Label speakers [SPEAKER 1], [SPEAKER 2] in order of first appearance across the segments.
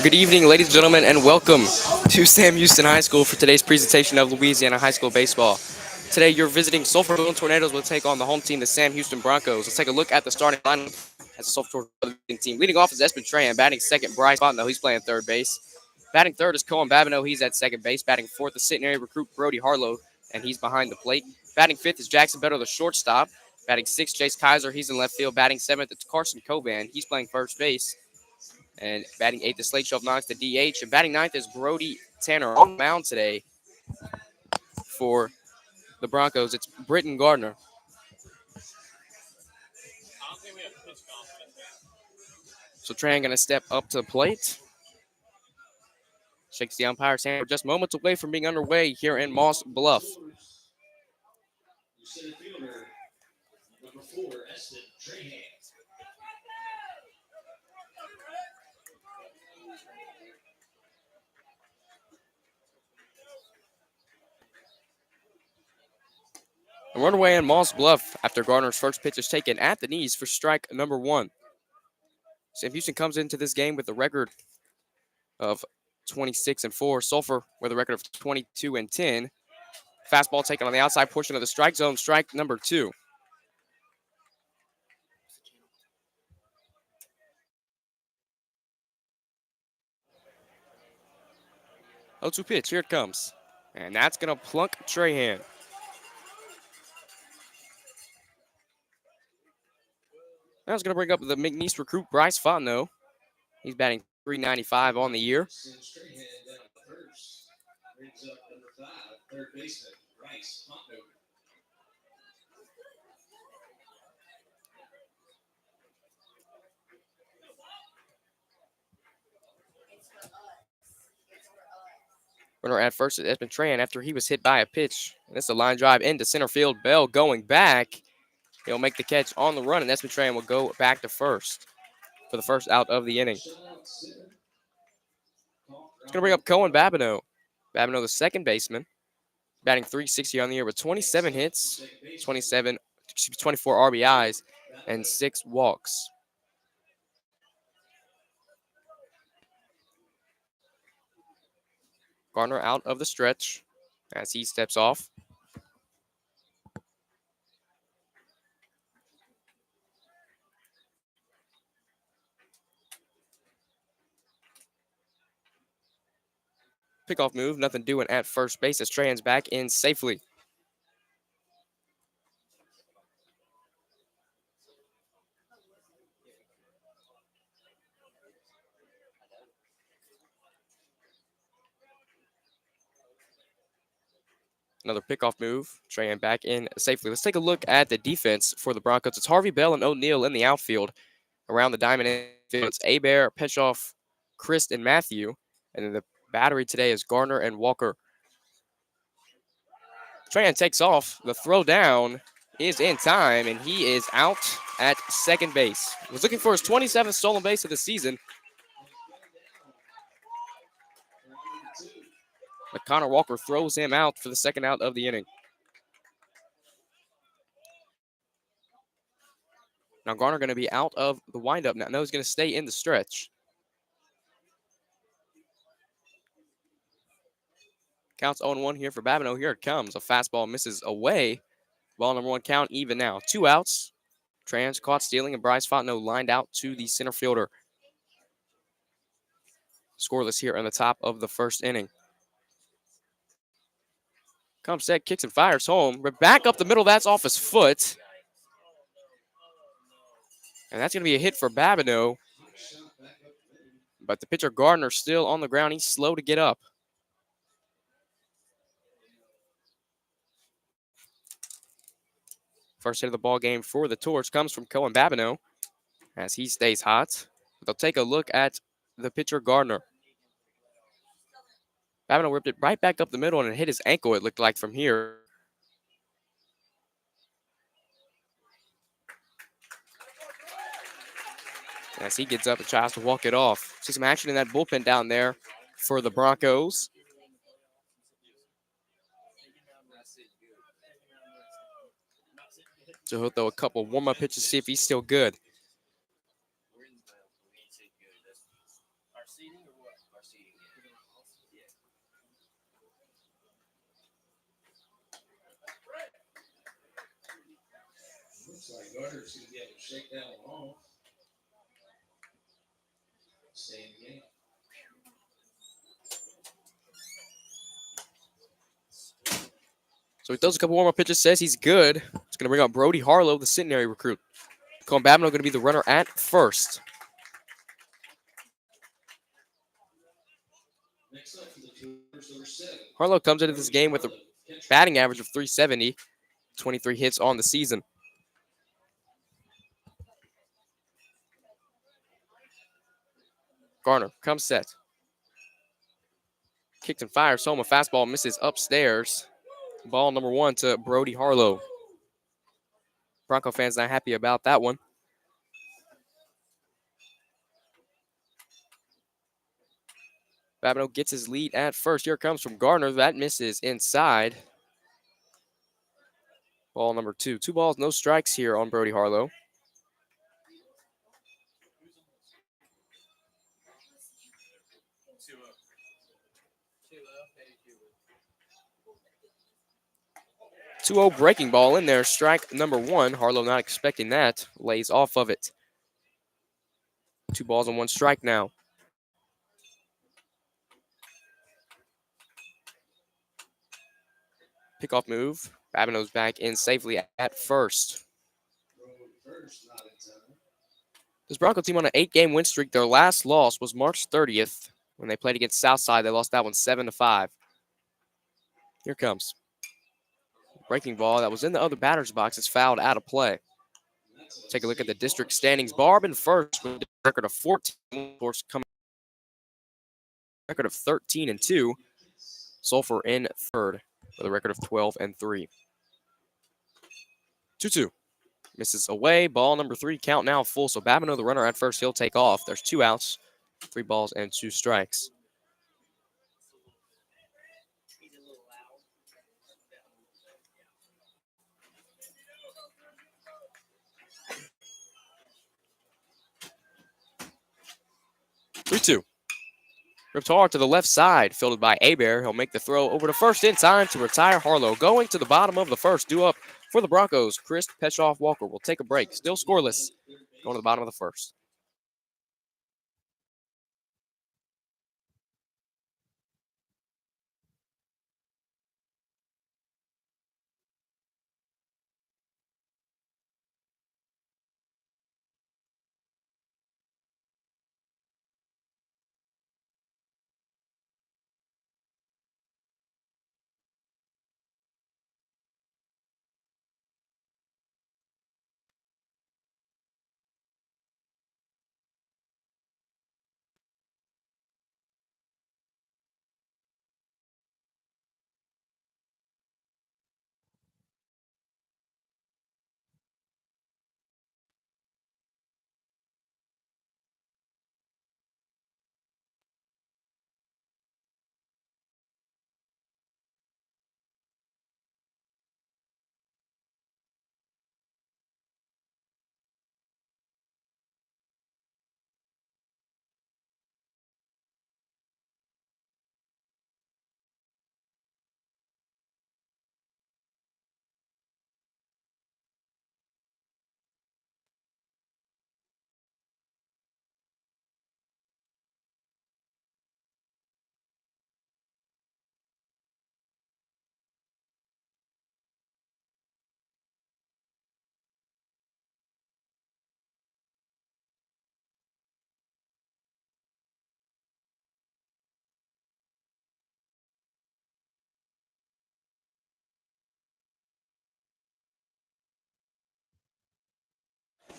[SPEAKER 1] Good evening, ladies and gentlemen, and welcome to Sam Houston High School for today's presentation of Louisiana High School Baseball. Today, you're visiting Sulphur Sam Tornadoes will take on the home team, the Sam Houston Broncos. Let's take a look at the starting lineup as the Sulphur team. Leading off is Espen Trahan, batting second, Bryce Fontenot, he's playing third base. Batting third is Cohen Babineau, he's at second base. Batting fourth is centenary recruit Brody Harlow, and he's behind the plate. Batting fifth is Jackson Better, the shortstop. Batting sixth, Jace Kaiser, he's in left field. Batting seventh, it's Carson Coban, he's playing first base. And batting eighth is Slade Shelf Knox, the DH. And batting ninth is Brody Tanner on the mound today for the Broncos. It's Britton Gardner. So Tran going to step up to the plate. Shakes the umpire's hand. We're just moments away from being underway here in Moss Bluff. And we're underway in Moss Bluff after Gardner's first pitch is taken at the knees for strike number one. Sam Houston comes into this game with a record of 26-4. Sulphur with a record of 22-10. Fastball taken on the outside portion of the strike zone, strike number two. Oh, 2 pitch, here it comes. And that's going to plunk Trahan. Now it's going to bring up the McNeese recruit, Bryce Fontenot. He's batting .395 on the year. Runner at first is Espen Trahan after he was hit by a pitch. And this is a line drive into center field. Bell going back. He'll make the catch on the run, and Espen Trahan will go back to first for the first out of the inning. It's going to bring up Cohen Babineau. Babineau, the second baseman, batting .360 on the year with 27 hits, 24 RBIs, and 6 walks. Gardner out of the stretch as he steps off. Pickoff move, nothing doing at first base as Trahan's back in safely. Another pickoff move. Trahan back in safely. Let's take a look at the defense for the Broncos. It's Harvey Bell and O'Neal in the outfield. Around the diamond infield, it's Abear, Peshoff, Christ, and Matthew. And then the battery today is Gardner and Walker. Trahan takes off. The throw down is in time, and he is out at second base. He was looking for his 27th stolen base of the season. But Connor Walker throws him out for the second out of the inning. Now Garner going to be out of the windup now. No, he's going to stay in the stretch. Counts 0-1 here for Babineau. Here it comes. A fastball misses away. Ball number one count even now. 2 outs. Trans caught stealing, and Bryce Fontenot lined out to the center fielder. Scoreless here on the top of the first inning. Comes set, kicks and fires home. We're back up the middle. That's off his foot. And that's going to be a hit for Babineau. But the pitcher Gardner still on the ground. He's slow to get up. First hit of the ball game for the Torch comes from Cohen Babineau as he stays hot. They'll take a look at the pitcher Gardner. Babineau ripped it right back up the middle and it hit his ankle, it looked like, from here. As he gets up and tries to walk it off. See some action in that bullpen down there for the Broncos. So he'll throw a couple warm-up pitches, see if he's still good. So he throws a couple warm-up pitches, says he's good. It's going to bring out Brody Harlow, the centenary recruit. Colin Babineau going to be the runner at first. Harlow comes into this game with a batting average of .370, 23 hits on the season. Garner comes set. Kicks and fires home. A fastball misses upstairs. Ball number 1 to Brody Harlow. Bronco fans not happy about that one. Babineau gets his lead at first. Here it comes from Garner. That misses inside. Ball number 2. 2 balls, no strikes here on Brody Harlow. Two-0 breaking ball in there. Strike number 1. Harlow not expecting that. Lays off of it. 2 balls and 1 strike now. Pickoff move. Babineau's back in safely at first. This Bronco team on an 8-game win streak. Their last loss was March 30th when they played against Southside. They lost that one 7-5. Here comes. Breaking ball that was in the other batter's box is fouled out of play. Take a look at the district standings. Barb in first with a record of 14. Of course, coming record of 13-2. Sulphur in third with a record of 12-3. 2-2. Misses away. Ball number 3. Count now full. So Babineau, the runner at first, he'll take off. There's 2 outs, 3 balls, and 2 strikes. Ripped hard to the left side, fielded by Abear. He'll make the throw over to first in time to retire Harlow. Going to the bottom of the first, due up for the Broncos. Chris Peshoff Walker will take a break. Still scoreless. Going to the bottom of the first.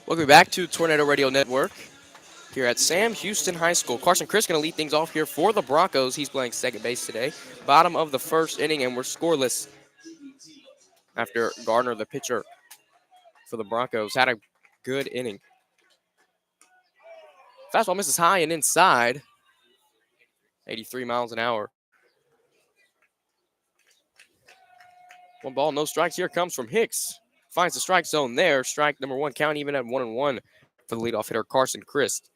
[SPEAKER 1] Welcome back to Tornado Radio Network here at Sam Houston High School. Carson Chris going to lead things off here for the Broncos. He's playing second base today. Bottom of the first inning, and we're scoreless after Gardner, the pitcher for the Broncos, had a good inning. Fastball misses high and inside. 83 miles an hour. 1 ball, no strikes. Here comes from Hicks. Finds the strike zone there. Strike number 1. Count even at 1-1 for the leadoff hitter, Carson Christ.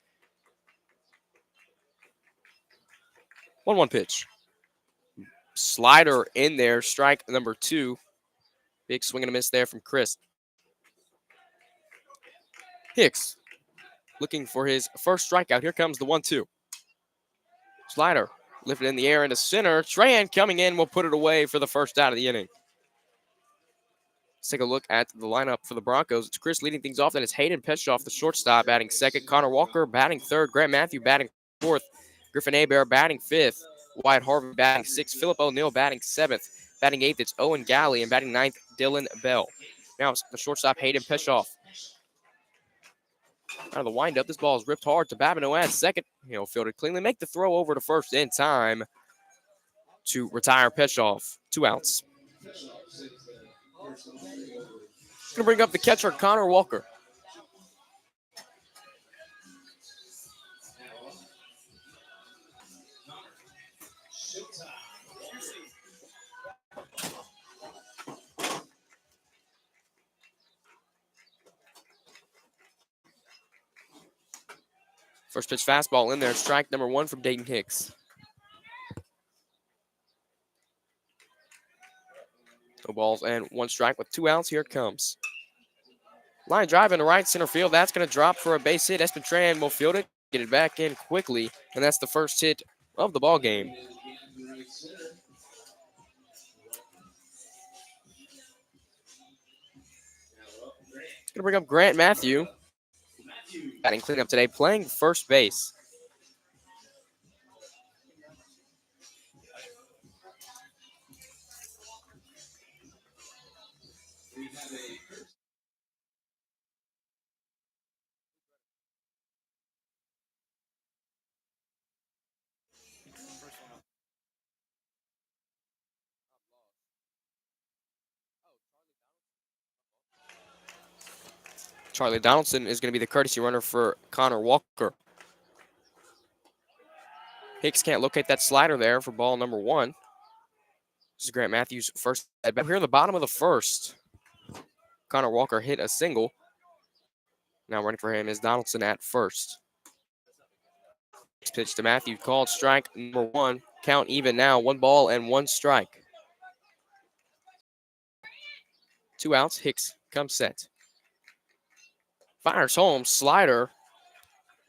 [SPEAKER 1] 1-1 pitch. Slider in there. Strike number 2. Big swing and a miss there from Christ. Hicks looking for his first strikeout. Here comes the 1-2. Slider lifted in the air into center. Tran coming in will put it away for the first out of the inning. Let's take a look at the lineup for the Broncos. It's Chris leading things off. Then it's Hayden Peschoff, the shortstop, batting second. Connor Walker batting third. Grant Matthew batting fourth. Griffin Hebert batting fifth. Wyatt Harvey batting sixth. Philip O'Neill batting seventh. Batting eighth, it's Owen Galley. And batting ninth, Dylan Bell. Now it's the shortstop, Hayden Peschoff. Out of the windup, this ball is ripped hard to Babineau at second. He'll field it cleanly. Make the throw over to first in time to retire Peschoff. 2 outs. Going to bring up the catcher, Connor Walker. First pitch fastball in there. Strike number 1 from Dayton Hicks. No balls and 1 strike with 2 outs. Here it comes. Line drive into right center field. That's going to drop for a base hit. Espen Tran will field it, get it back in quickly, and that's the first hit of the ball game. It's going to bring up Grant Matthew. Batting cleanup today, playing first base. Charlie Donaldson is going to be the courtesy runner for Connor Walker. Hicks can't locate that slider there for ball number 1. This is Grant Matthews' first at bat. Here in the bottom of the first, Connor Walker hit a single. Now running for him is Donaldson at first. Pitch to Matthew, called strike number 1. Count even now, 1 ball and 1 strike. 2 outs, Hicks comes set. Fires home, slider,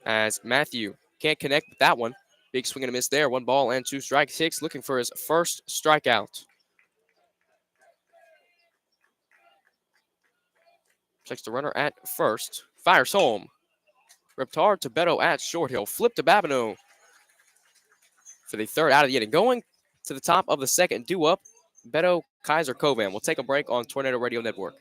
[SPEAKER 1] as Matthew can't connect with that one. Big swing and a miss there, 1 ball and 2 strikes. Hicks looking for his first strikeout. Checks the runner at first. Fires home. Ripped hard to Beto at short. He'll flip to Babineau for the 3rd out of the inning. Going to the top of the 2nd, due up, Beto Kaiser Kovan. We'll take a break on Tornado Radio Network.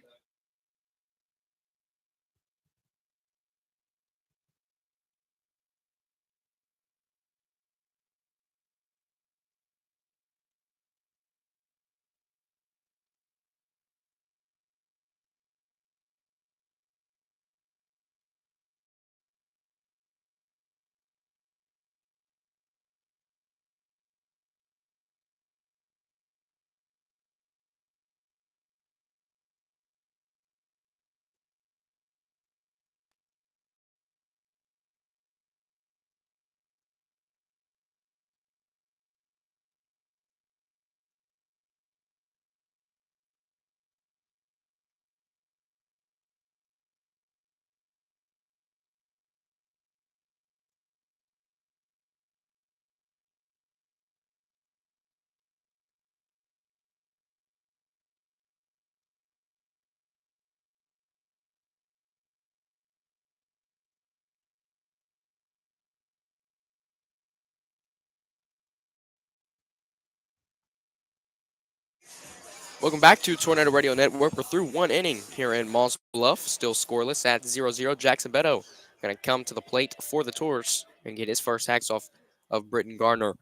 [SPEAKER 1] Welcome back to Tornado Radio Network. We're through 1 inning here in Moss Bluff. Still scoreless at 0-0. Jackson Beto going to come to the plate for the Tours and get his first hacks off of Britton Gardner.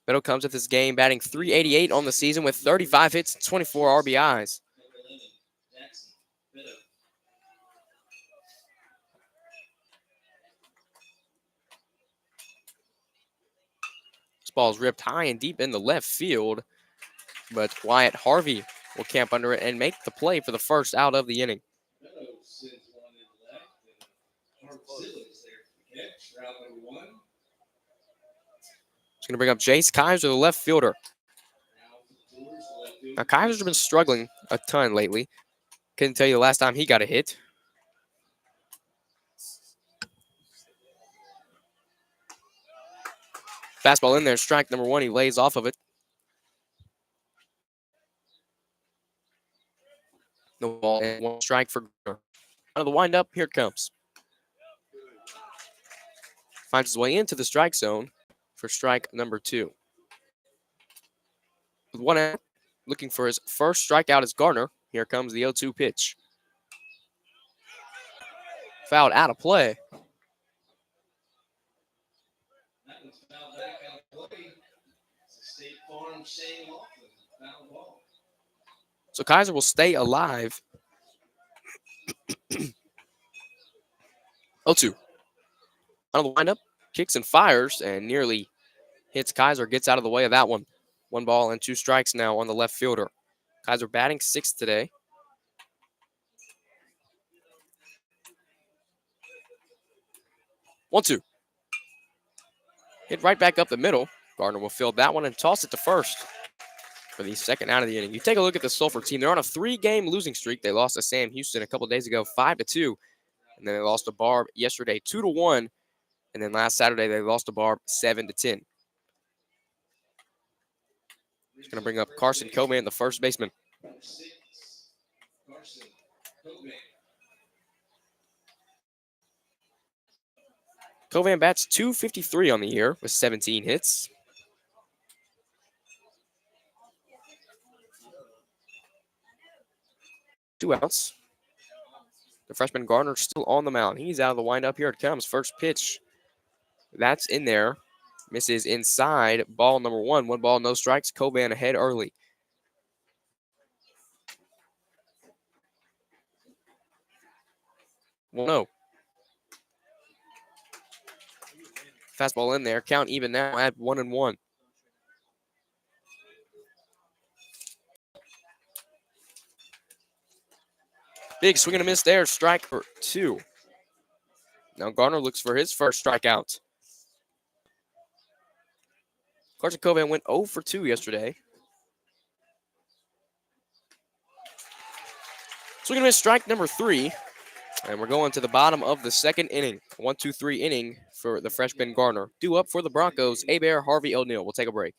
[SPEAKER 1] Beto comes at this game batting .388 on the season with 35 hits and 24 RBIs. This ball is ripped high and deep in the left field, but Wyatt Harvey will camp under it and make the play for the first out of the inning. It's going to bring up Jace Kaiser, the left fielder. Now, Kaiser's been struggling a ton lately. Couldn't tell you the last time he got a hit. Fastball in there, strike number one. He lays off of it. No ball and one strike for Garner. Out of the windup, here it comes. Finds his way into the strike zone for strike number two. With one out, looking for his first strikeout is Garner. Here comes the 0-2 pitch. Fouled out of play. So Kaiser will stay alive. 0-2. On the windup, kicks and fires and nearly hits Kaiser, gets out of the way of that one. 1 ball and 2 strikes now on the left fielder. Kaiser batting 6th today. 1-2. Hit right back up the middle. Gardner will field that one and toss it to first for the second out of the inning. You take a look at the Sulphur team. They're on a 3-game losing streak. They lost to Sam Houston a couple days ago, 5-2. And then they lost to Barb yesterday, 2-1. And then last Saturday, they lost to Barb 7-10. Just going to bring up Carson Coban, the first baseman. Covan bats .253 on the year with 17 hits. Two outs. The freshman Gardner still on the mound. He's out of the windup. Here it comes. First pitch. That's in there. Misses inside. Ball number 1. 1 ball, no strikes. Coban ahead early. Well, no. Fastball in there. Count even now at 1-1. Big swing and a miss there. Strike for 2. Now Garner looks for his first strikeout. Carson Coban went 0 for 2 yesterday. Swing and a miss, strike number 3. And we're going to the bottom of the second inning. 1-2-3 inning for the freshman Garner. Due up for the Broncos, Abear, Harvey O'Neill. We'll take a break.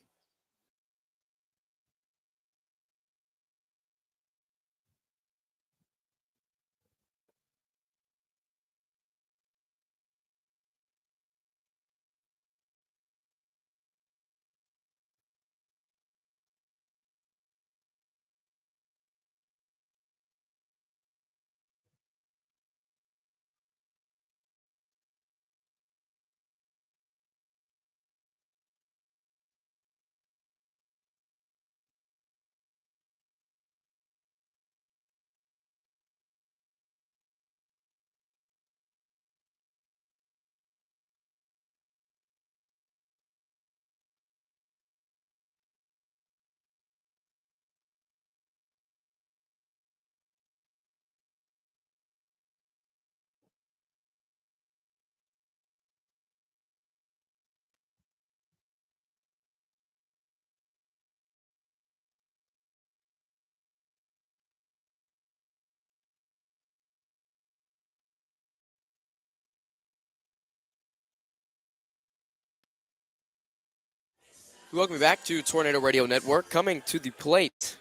[SPEAKER 1] Welcome back to Tornado Radio Network. Coming to the plate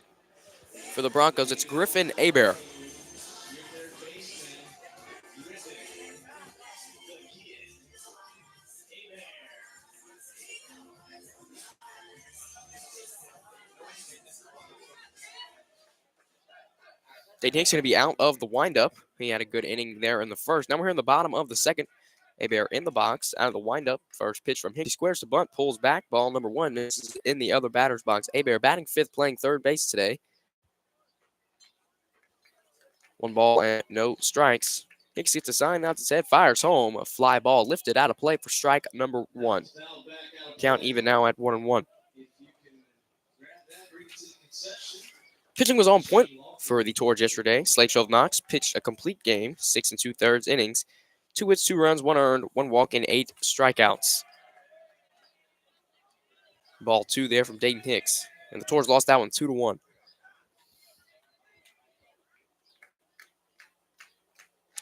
[SPEAKER 1] for the Broncos, it's Griffin Abear. Dayton Hicks going to be out of the windup. He had a good inning there in the first. Now we're here in the bottom of the second. Abear in the box, out of the windup. First pitch from Hicks. He squares the bunt, pulls back. Ball number 1. This is in the other batter's box. Abear batting 5th, playing third base today. 1 ball and no strikes. Hicks gets a sign out his head, fires home. A fly ball lifted out of play for strike number 1. Count even now at 1-1. Pitching was on point for the Torch yesterday. Slade Shove Knox pitched a complete game, 6 2/3 innings. 2 hits, 2 runs, 1 earned, 1 walk, and 8 strikeouts. Ball 2 there from Dayton Hicks. And the Torch lost that one 2-1.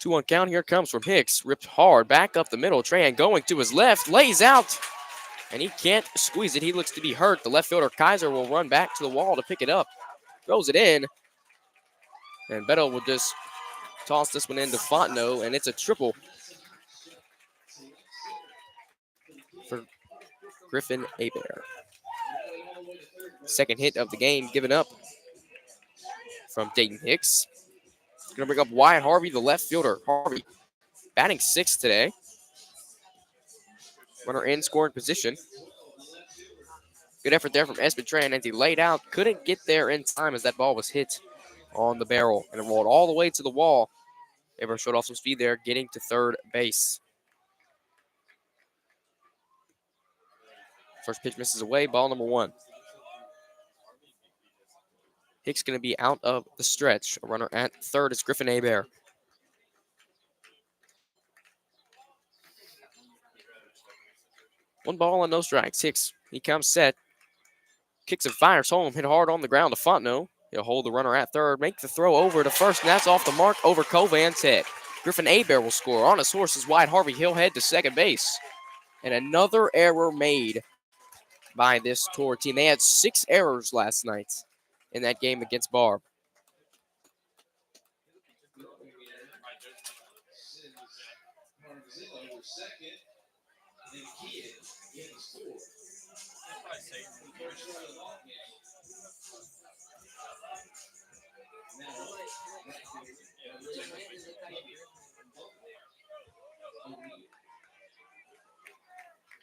[SPEAKER 1] 2-1 count. Here comes from Hicks. Ripped hard back up the middle. Trahan going to his left. Lays out. and he can't squeeze it. He looks to be hurt. The left fielder, Kaiser, will run back to the wall to pick it up. Throws it in, and Beto will just toss this one into Fontenot, and it's a triple for Griffin Hebert. Second hit of the game given up from Dayton Hicks. Going to bring up Wyatt Harvey, the left fielder. Harvey batting sixth today. Runner in scoring position. Good effort there from Espen Tran as he laid out. Couldn't get there in time as that ball was hit on the barrel, and it rolled all the way to the wall. Hebert showed off some speed there, getting to third base. First pitch misses away, ball number one. Hicks going to be out of the stretch. A runner at third is Griffin Hebert. One ball and no strikes. Hicks, he comes set. Kicks and fires home, hit hard on the ground to Fontenot. He'll hold the runner at third, make the throw over to first, and that's off the mark over Covan's head. Griffin Hebert will score. On his horse is Wyatt Harvey. He'll head to second base. And another error made by this Tour team. They had 6 errors last night in that game against Barb.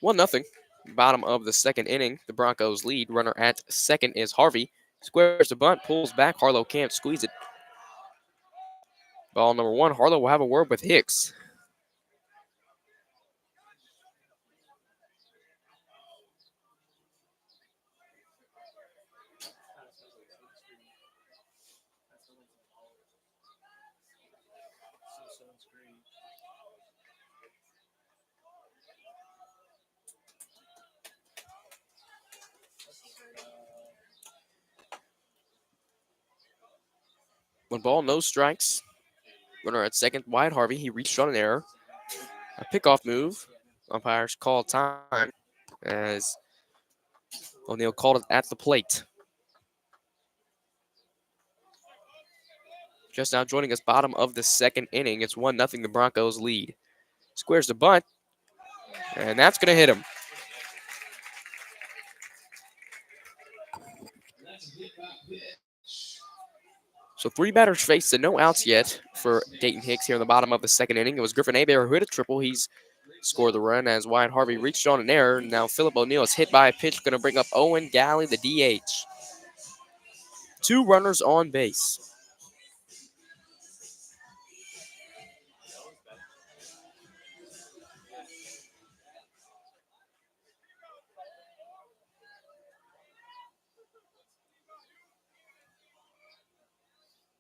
[SPEAKER 1] One nothing. Bottom of the second inning, the Broncos lead. Runner at second is Harvey. Squares the bunt, pulls back. Harlow can't squeeze it. Ball number one. Harlow will have a word with Hicks. One ball, no strikes. Runner at second, Wyatt Harvey. He reached on an error. A pickoff move. Umpires call time as O'Neill called it at the plate. Just now joining us, bottom of the second inning. It's 1-0, the Broncos lead. Squares the bunt, and that's going to hit him. So 3 batters faced and no outs yet for Dayton Hicks here in the bottom of the second inning. It was Griffin Hebert who hit a triple. He's scored the run as Wyatt Harvey reached on an error. Now Philip O'Neill is hit by a pitch, going to bring up Owen Galley, the DH. 2 runners on base.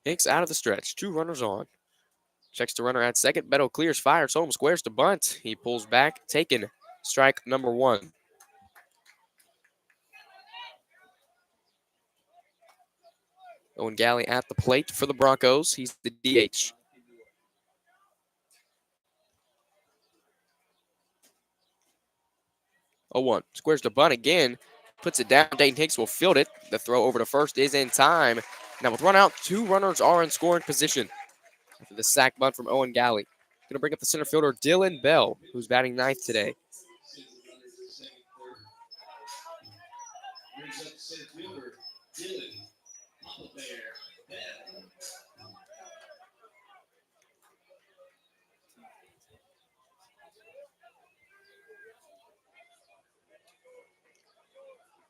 [SPEAKER 1] Hicks out of the stretch. 2 runners on. Checks the runner at second. Beto clears, fires home, squares to bunt. He pulls back, taken. Strike number 1. Owen Galley at the plate for the Broncos. He's the DH. Oh, 1. Squares to bunt again. Puts it down. Dayton Hicks will field it. The throw over to first is in time. Now with run out, 2 runners are in scoring position after the sack bunt from Owen Galley. Going to bring up the center fielder, Dylan Bell, who's batting ninth today.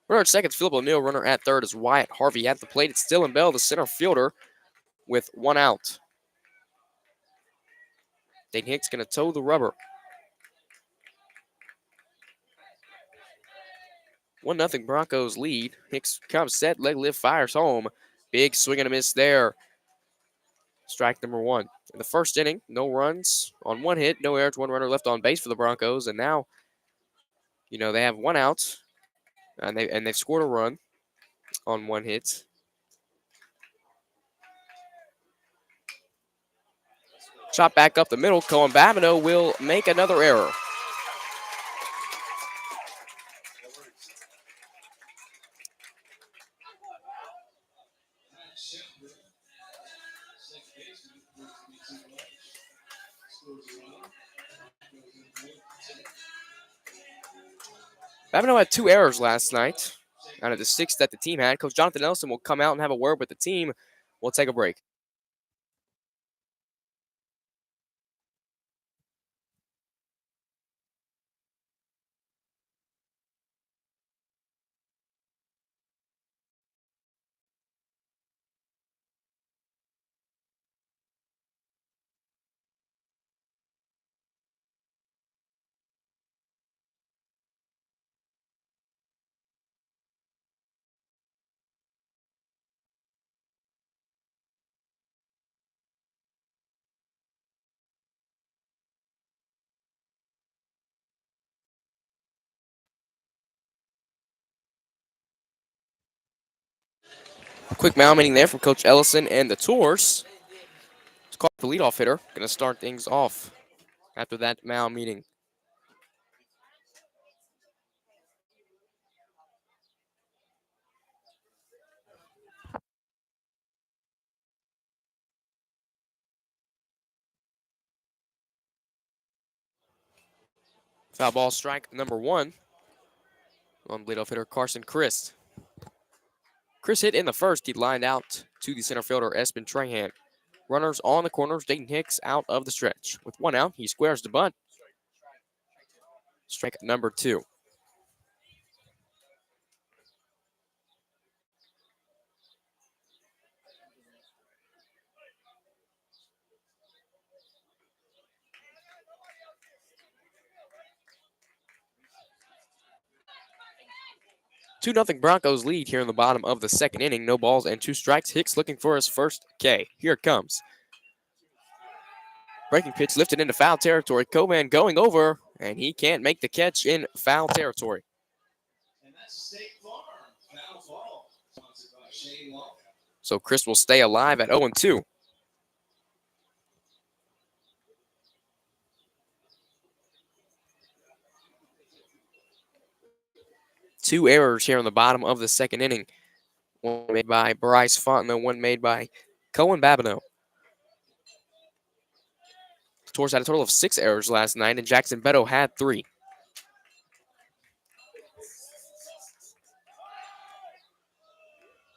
[SPEAKER 1] Runner at second, Philip O'Neill. Runner at third is Wyatt Harvey at the plate. It's Dylan Bell, the center fielder, with 1 out. Dayton Hicks going to toe the rubber. 1-0 Broncos lead. Hicks comes set, leg lift, fires home. Big swing and a miss there. Strike number 1. In the first inning, no runs on 1 hit, no errors, 1 runner left on base for the Broncos. And now, they have 1 out, and they've scored a run on 1 hit. Chop back up the middle. Cohen Babineau will make another error. Babineau had 2 errors last night out of the 6 that the team had. Coach Jonathan Nelson will come out and have a word with the team. We'll take a break. Quick mound meeting there from Coach Ellison and the Tours. It's called the leadoff hitter. Going to start things off after that mound meeting. Foul ball strike number 1 on leadoff hitter Carson Christ. Chris hit in the first. He lined out to the center fielder Espen Trahan. Runners on the corners. Dayton Hicks out of the stretch. With 1 out, he squares the bunt. Strike number 2. Two nothing Broncos lead here in the bottom of the second inning. No balls and 2 strikes. Hicks looking for his first K. Here it comes. Breaking pitch lifted into foul territory. Coban going over, and he can't make the catch in foul territory. So Chris will stay alive at 0-2. Two errors here in the bottom of the second inning. One made by Bryce Fontenot, one made by Cohen Babineau. The Tours had a total of 6 errors last night, and Jackson Beto had 3.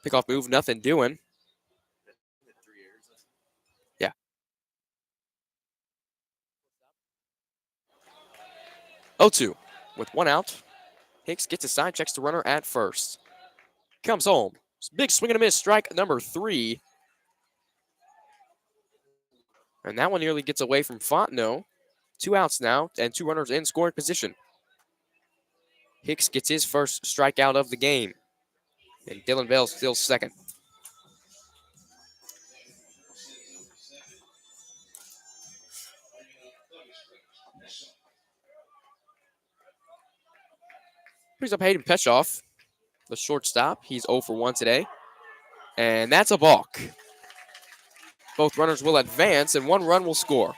[SPEAKER 1] Pickoff move, nothing doing. Yeah. 0-2 with 1 out. Hicks gets a side, checks the runner at first. Comes home. Big swing and a miss, strike number 3. And that one nearly gets away from Fontenot. 2 outs now, and 2 runners in scoring position. Hicks gets his first strikeout of the game. And Dylan Bell still second. Brings up Hayden Peshoff, the shortstop. He's 0 for 1 today. And that's a balk. Both runners will advance, and 1 run will score.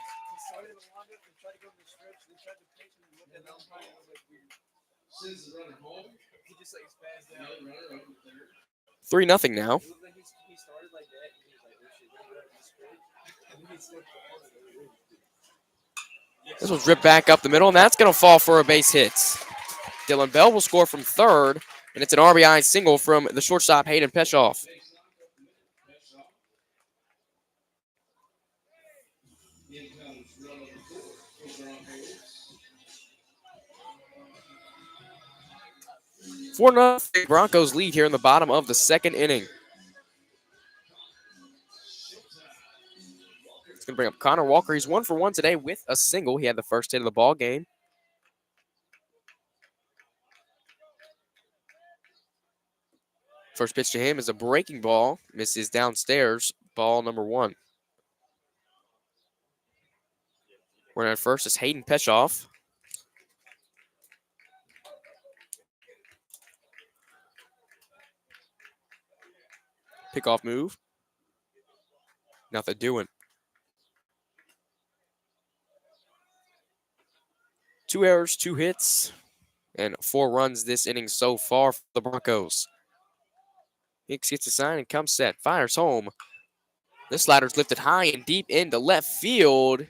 [SPEAKER 1] 3-0 now. This one's ripped back up the middle, and that's going to fall for a base hit. Dylan Bell will score from third, and it's an RBI single from the shortstop, Hayden Peshoff. Four nothing Broncos lead here in the bottom of the second inning. It's going to bring up Connor Walker. He's 1 for 1 today with a single. He had the first hit of the ball game. First pitch to him is a breaking ball. Misses downstairs. Ball number 1. Running at first is Hayden Peshoff. Pickoff move. Nothing doing. 2 errors, 2 hits, and 4 runs this inning so far for the Broncos. Hicks gets a sign and comes set. Fires home. This slider's lifted high and deep into left field.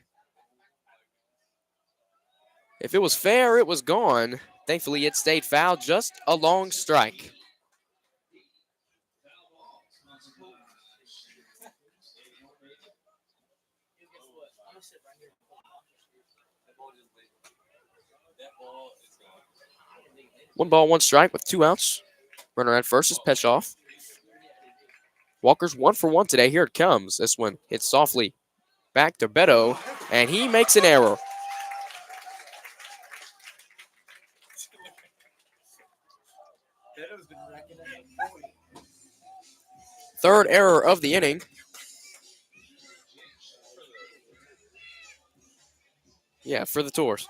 [SPEAKER 1] If it was fair, it was gone. Thankfully, it stayed foul, just a long strike. One ball, one strike with 2 outs. Runner at first is Peshoff. Walker's 1 for 1 today. Here it comes. This one hits softly back to Beto, and he makes an error. Third error of the inning. Yeah, for the Tours.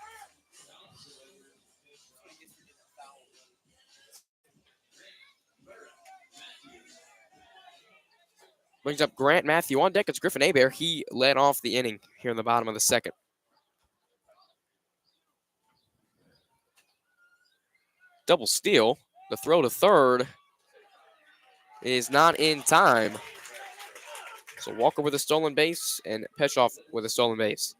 [SPEAKER 1] Brings up Grant Matthew on deck. It's Griffin Abear. He led off the inning here in the bottom of the second. Double steal. The throw to third is not in time. So Walker with a stolen base and Peshoff with a stolen base.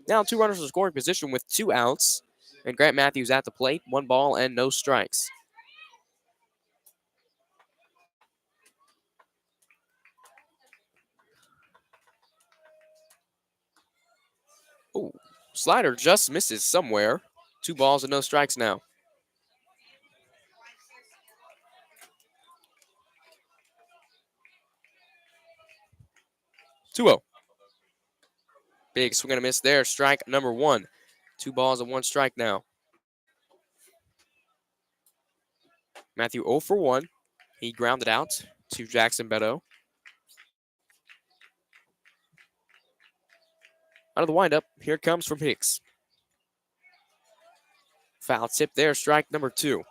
[SPEAKER 1] Now 2 runners in scoring position with 2 outs. And Grant Matthews at the plate. 1 ball and no strikes. Ooh, slider just misses somewhere. 2 balls and no strikes now. Two-0. Big swing and a miss there. Strike number 1. 2 balls and 1 strike now. Matthew 0 for 1. He grounded out to Jackson Beto. Out of the windup, here it comes from Hicks. Foul tip there, strike number 2.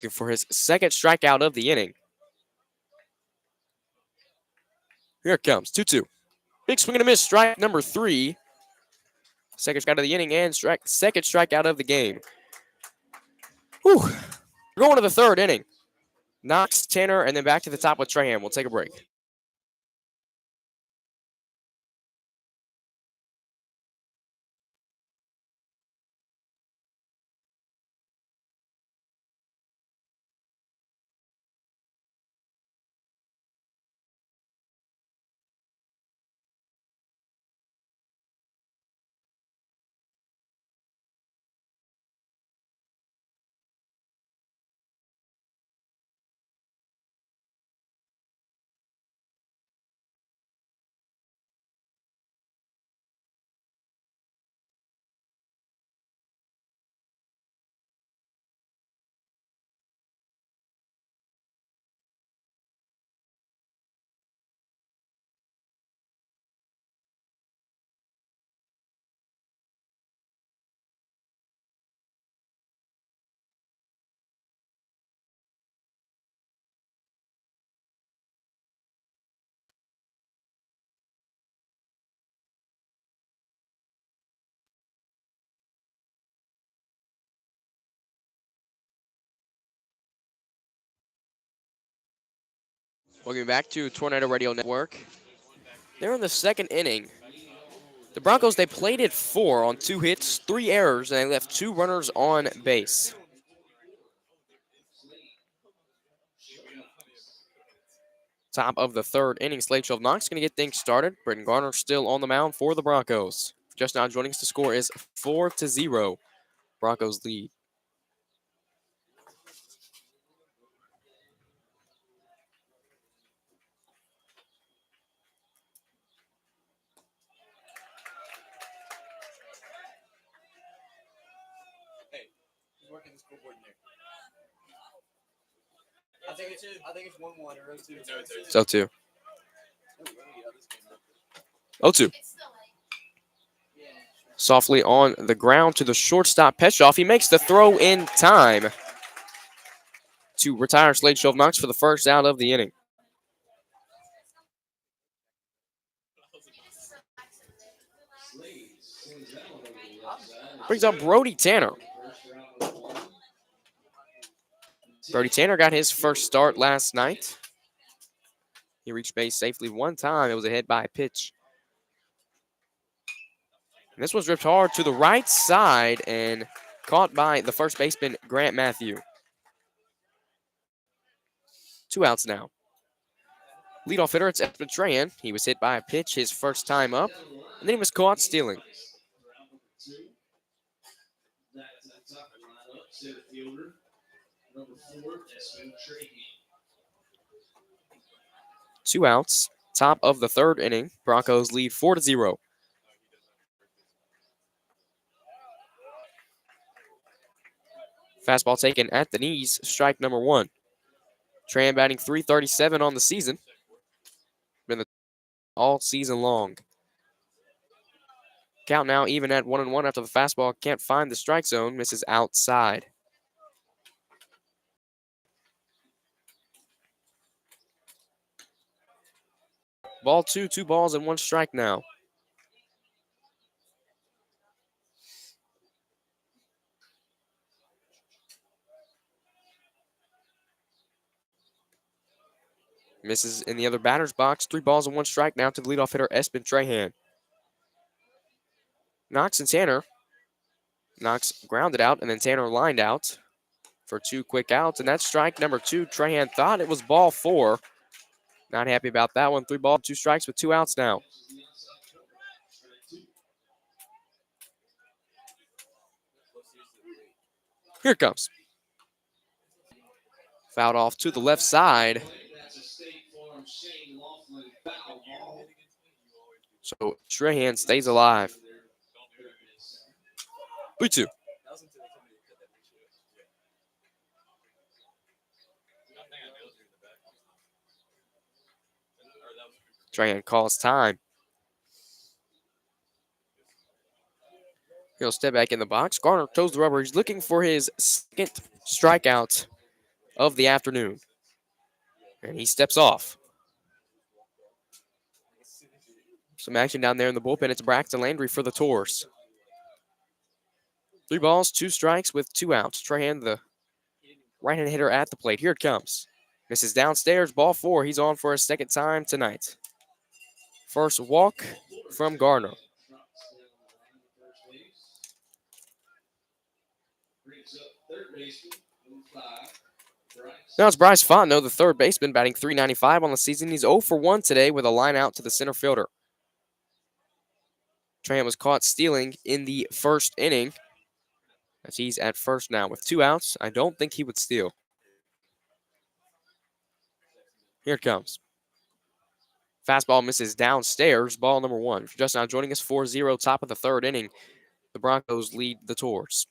[SPEAKER 1] Looking for his second strikeout of the inning. Here it comes, 2-2. Big swing and a miss, strike number 3. Second strikeout of the inning and second strikeout of the game. Whew. We're going to the third inning. Knox, Tanner, and then back to the top with Trahan. We'll take a break. Welcome back to Tornado Radio Network. They're in the second inning. The Broncos, they played it 4 on 2 hits, 3 errors, and they left 2 runners on base. Top of the third inning, Slade Shelf Knox going to get things started. Britton Garner still on the mound for the Broncos. Just now joining us, the score is 4-0. Broncos lead.
[SPEAKER 2] Working the scoreboard in there. I think it's 1-1 or 0-2.
[SPEAKER 1] It's 0-2. 0-2. Softly on the ground to the shortstop, Peshoff. He makes the throw in time to retire Slade Shelf Knox for the first out of the inning. Brings up Brody Tanner. Brody Tanner got his first start last night. He reached base safely one time. It was a hit by a pitch. And this was ripped hard to the right side and caught by the first baseman, Grant Matthew. 2 outs now. Leadoff hitter, it's Espen Trahan. He was hit by a pitch his first time up, and then he was caught stealing. Two outs, top of the third inning. Broncos lead 4-0. Fastball taken at the knees, strike number one. Tran batting .337 on the season. Been all season long. Count now even at 1-1 after the fastball can't find the strike zone, misses outside. Ball two, 2 balls and 1 strike now. Misses in the other batter's box. 3 balls and 1 strike now to the leadoff hitter, Espen Trahan. Knox and Tanner. Knox grounded out, and then Tanner lined out for 2 quick outs, and that's strike number 2. Trahan thought it was ball 4. Not happy about that one. 3 balls, 2 strikes with 2 outs now. Here it comes. Fouled off to the left side. So Trahan stays alive. 3-2. Trahan calls time. He'll step back in the box. Garner toes the rubber. He's looking for his second strikeout of the afternoon. And he steps off. Some action down there in the bullpen. It's Braxton Landry for the Tours. 3 balls, 2 strikes with 2 outs. Trahan, the right-hand hitter at the plate. Here it comes. Misses downstairs. Ball 4. He's on for a second time tonight. First walk from Garner. Now it's Bryce Fontenot, the third baseman, batting .395 on the season. He's 0 for 1 today with a line out to the center fielder. Trahan was caught stealing in the first inning, as he's at first now with 2 outs. I don't think he would steal. Here it comes. Fastball misses downstairs, ball number 1. If you're just now joining us, 4-0, top of the third inning. The Broncos lead the Tours.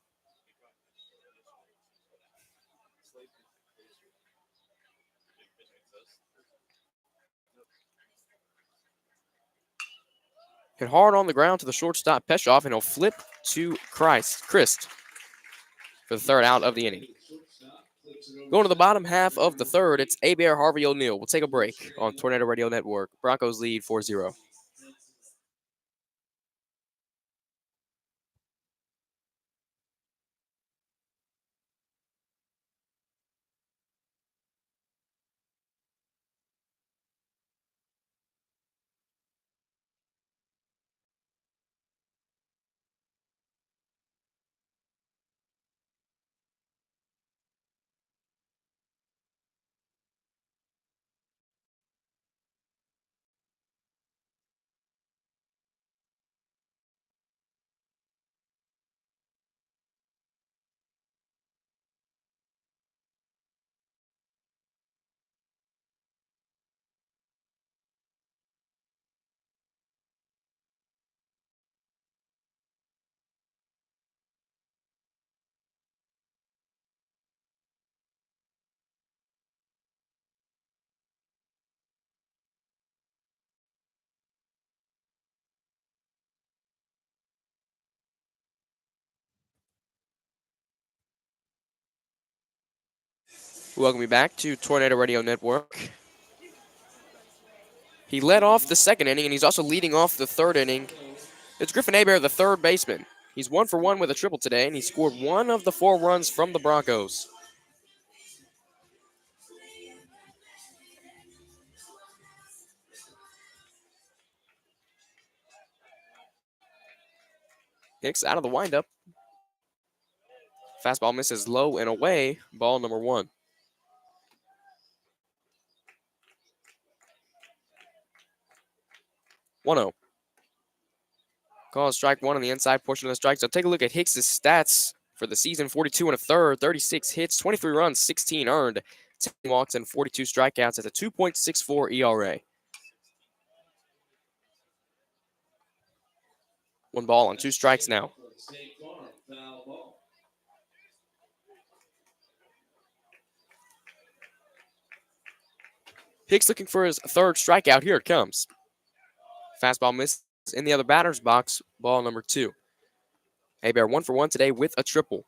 [SPEAKER 1] Hit hard on the ground to the shortstop, Peshoff, and he'll flip to Christ for the third out of the inning. Going to the bottom half of the third, it's Abear Harvey O'Neill. We'll take a break on Tornado Radio Network. Broncos lead 4-0. Welcome you back to Tornado Radio Network. He led off the second inning, and he's also leading off the third inning. It's Griffin Abear, the third baseman. He's 1 for 1 with a triple today, and he scored 1 of the 4 runs from the Broncos. Hicks out of the windup. Fastball misses low and away. Ball number 1. 1-0. Call strike 1 on the inside portion of the strike. So take a look at Hicks' stats for the season. 42 and a third, 36 hits, 23 runs, 16 earned, 10 walks, and 42 strikeouts. That's a 2.64 ERA. 1 ball on 2 strikes now. Hicks looking for his 3rd strikeout. Here it comes. Fastball misses in the other batter's box. Ball number 2. Bear 1 for 1 today with a triple.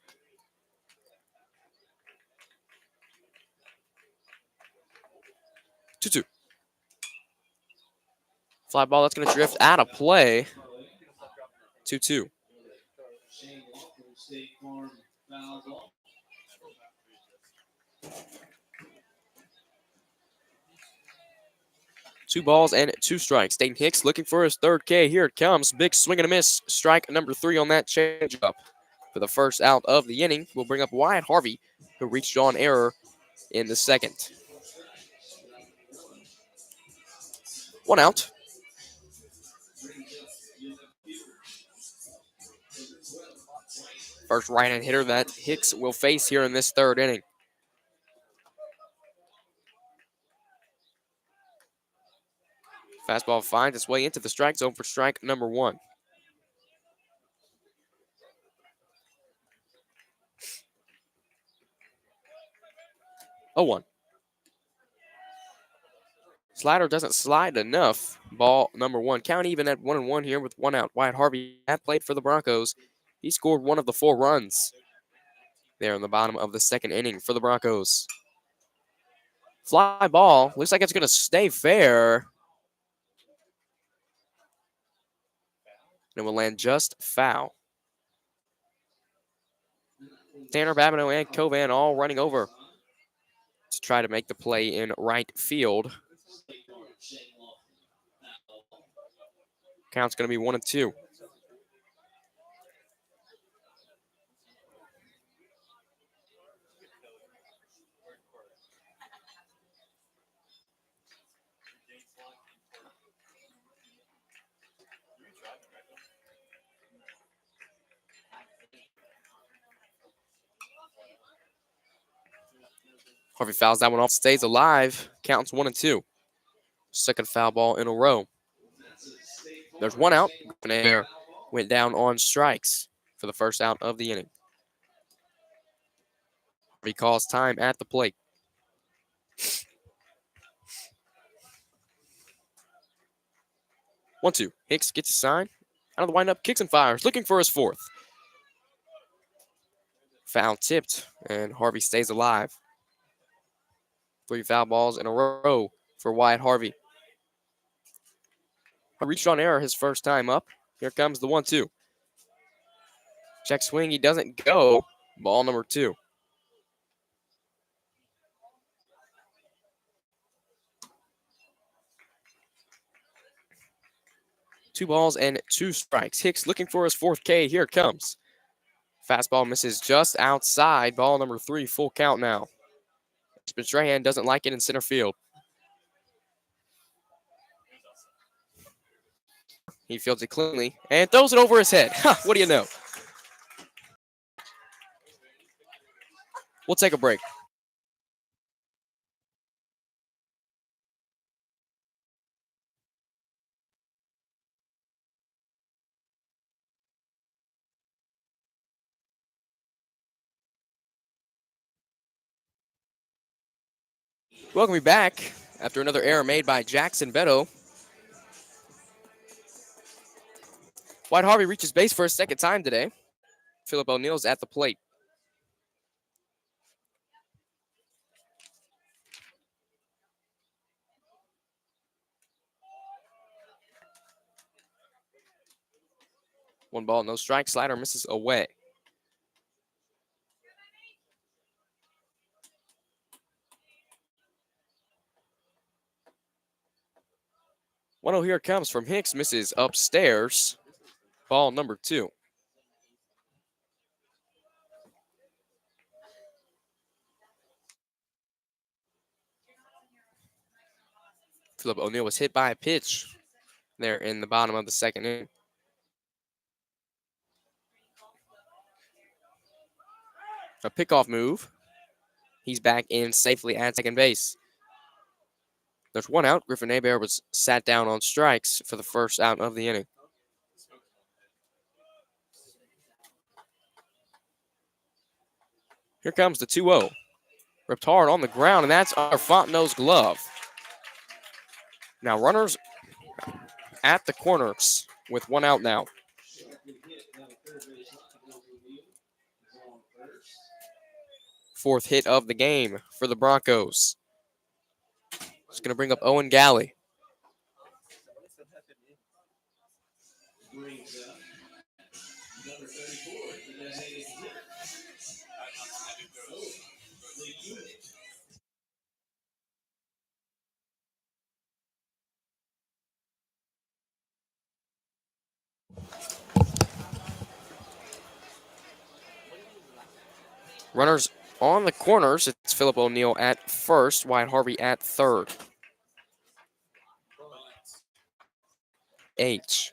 [SPEAKER 1] 2-2. Fly ball that's going to drift out of play. 2-2. Two balls and 2 strikes. Dayton Hicks looking for his 3rd K. Here it comes. Big swing and a miss. Strike number 3 on that changeup. For the first out of the inning, we'll bring up Wyatt Harvey, who reached on error in the 2nd. 1 out. First right-hand hitter that Hicks will face here in this 3rd inning. Fastball finds its way into the strike zone for strike number 1. 0-1. Slider doesn't slide enough. Ball number 1. Count even at 1-1 here with 1 out. Wyatt Harvey had played for the Broncos. He scored 1 of the 4 runs there in the bottom of the 2nd inning for the Broncos. Fly ball. Looks like it's going to stay fair. And it will land just foul. Tanner, Babineau, and Covan all running over to try to make the play in right field. Count's going to be 1-2. Harvey fouls that one off, stays alive. Counts 1-2. 2nd foul ball in a row. There's 1 out. There went down on strikes for the first out of the inning. Harvey calls time at the plate. 1-2. Hicks gets a sign. Out of the windup, kicks and fires, looking for his 4th. Foul tipped, and Harvey stays alive. 3 foul balls in a row for Wyatt Harvey. Reached on error his first time up. Here comes the 1-2. Check swing, he doesn't go. Ball number 2. Two balls and 2 strikes. Hicks looking for his 4th K. Here it comes. Fastball misses just outside. Ball number 3, full count now. Strahan doesn't like it in center field. He fields it cleanly and throws it over his head. What do you know? We'll take a break. Welcome you back after another error made by Jackson Beto. Wyatt Harvey reaches base for a 2nd time today. Philip O'Neill's at the plate. One ball, no strike. Slider misses away. One here it comes from Hicks. Misses upstairs. Ball number 2. Philip O'Neill was hit by a pitch there in the bottom of the second inning. A pickoff move. He's back in safely at second base. There's one out. Griffin Hebert was sat down on strikes for the first out of the inning. Here comes the 2-0. Ripped hard on the ground, and that's under Fontenot's glove. Now runners at the corners with one out now. Fourth hit of the game for the Broncos. It's going to bring up Owen Galley. Runners on the corners. It's Philip O'Neill at first, Wyatt Harvey at third. H.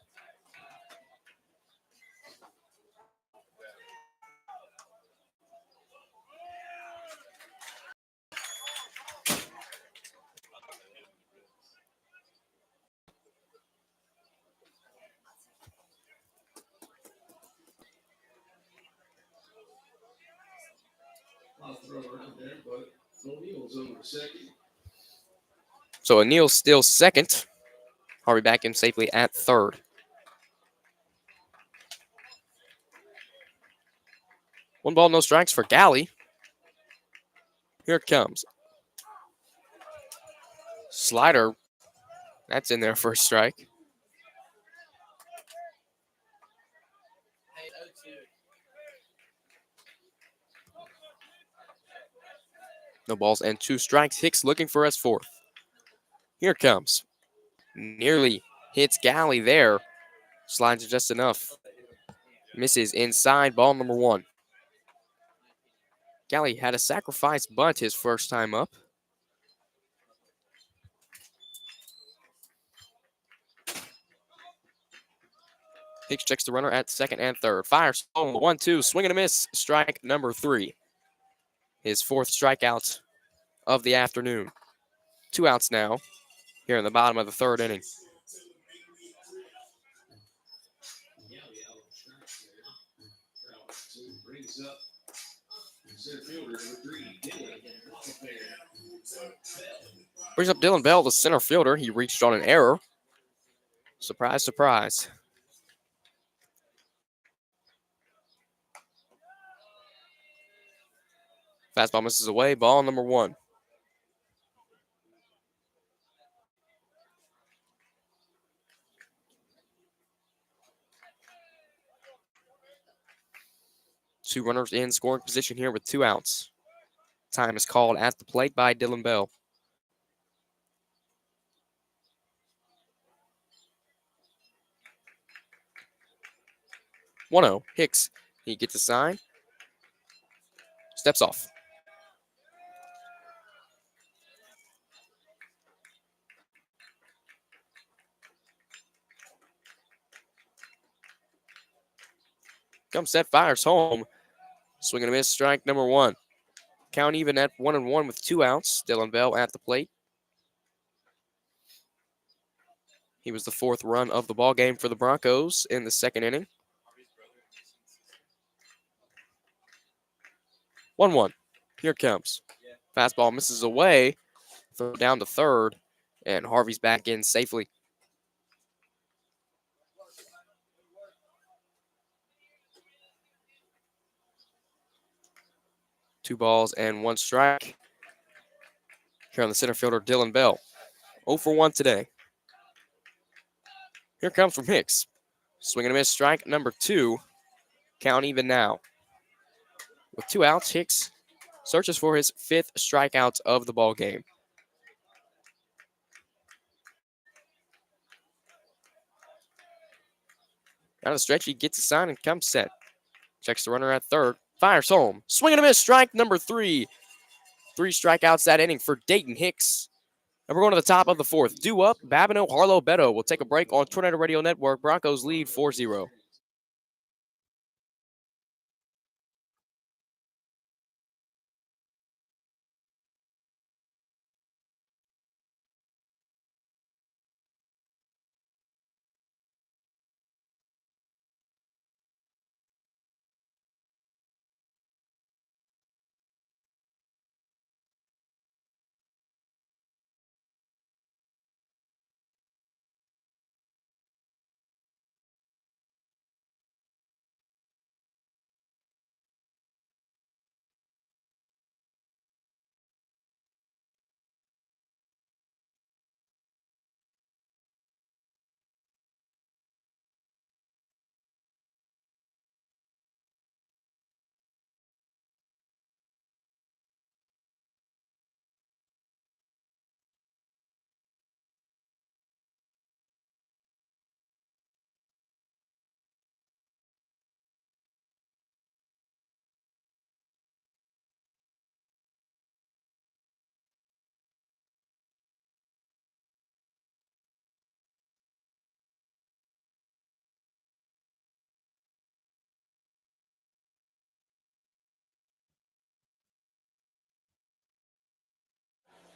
[SPEAKER 1] So O'Neill's still second. Harvey back in safely at third. One ball, no strikes for Galley. Here it comes. Slider. That's in there for a strike. No balls and two strikes. Hicks looking for his fourth. Here it comes. Nearly hits Galley there. Slides it just enough. Misses inside, ball number one. Galley had a sacrifice bunt his first time up. Hicks checks the runner at second and third. Fires home, 1-2, swing and a miss. Strike number 3. His fourth strikeout of the afternoon. 2 outs now here in the bottom of the third inning. Brings up Dylan Bell, the center fielder. He reached on an error. Surprise, surprise. Fastball misses away. Ball number 1. Two runners in scoring position here with 2 outs. Time is called at the plate by Dylan Bell. One-0. Hicks. He gets a sign. Steps off. Comes set, fires home. Swing and a miss, strike number 1. Count even at 1-1 with 2 outs. Dylan Bell at the plate. He was the 4th run of the ball game for the Broncos in the second inning. 1-1. Here it comes. Fastball misses away. Throw down to third, and Harvey's back in safely. Two balls and 1 strike. Here on the center fielder, Dylan Bell. 0 for 1 today. Here comes from Hicks. Swing and a miss, strike number 2. Count even now. With 2 outs, Hicks searches for his 5th strikeout of the ball game. Out of the stretch, he gets a sign and comes set. Checks the runner at third. Fires home. Swing and a miss. Strike number 3. 3 strikeouts that inning for Dayton Hicks. And we're going to the top of the fourth. Due up, Babineau, Harlow, Beto. We'll take a break on Tornado Radio Network. Broncos lead 4-0.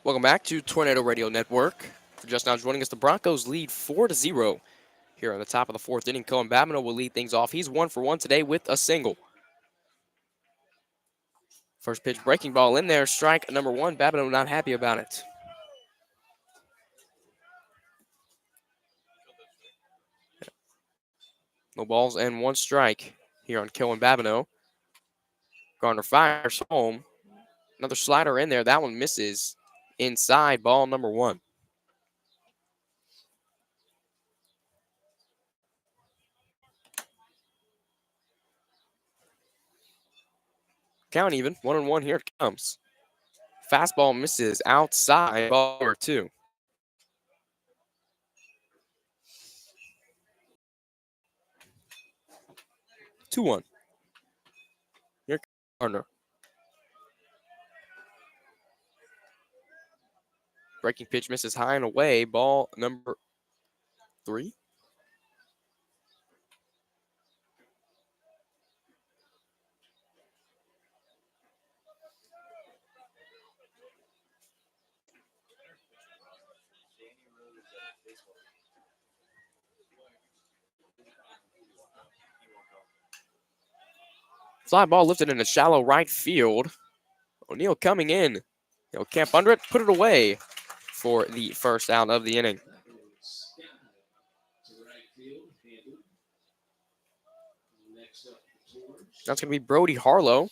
[SPEAKER 1] Welcome back to Tornado Radio Network. For just now joining us, the Broncos lead 4-0 here on the top of the fourth inning. Cohen Babineau will lead things off. He's 1 for 1 today with a single. First pitch breaking ball in there. Strike number 1. Babineau not happy about it. No balls and 1 strike here on Cohen Babineau. Garner fires home. Another slider in there. That one misses. Inside, ball number 1. Count even. 1-1. Here it comes. Fastball misses outside, ball number 2. Two one. Here comes Garner. Breaking pitch misses high and away. Ball number 3. Fly ball lifted in a shallow right field. O'Neal coming in. He'll camp under it, put it away for the first out of the inning. That's going to be Brody Harlow.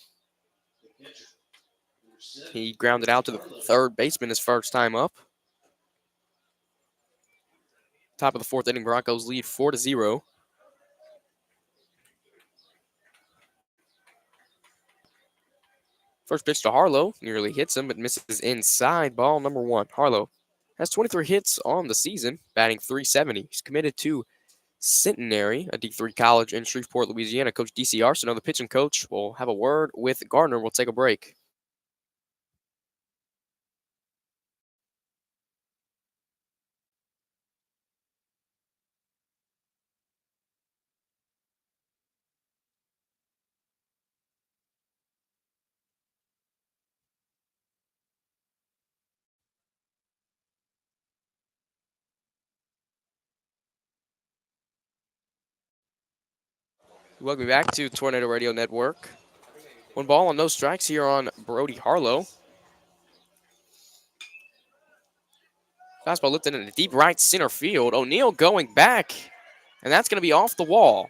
[SPEAKER 1] He grounded out to the third baseman his first time up. Top of the fourth inning, Broncos lead 4-0. First pitch to Harlow, nearly hits him, but misses inside, ball number 1. Harlow has 23 hits on the season, batting .370. He's committed to Centenary, a D3 college in Shreveport, Louisiana. Coach D.C. Arsenault, the pitching coach, will have a word with Gardner. We'll take a break. Welcome back to Tornado Radio Network. 1 ball and no strikes here on Brody Harlow. Fastball lifted in the deep right center field. O'Neal going back, and that's going to be off the wall.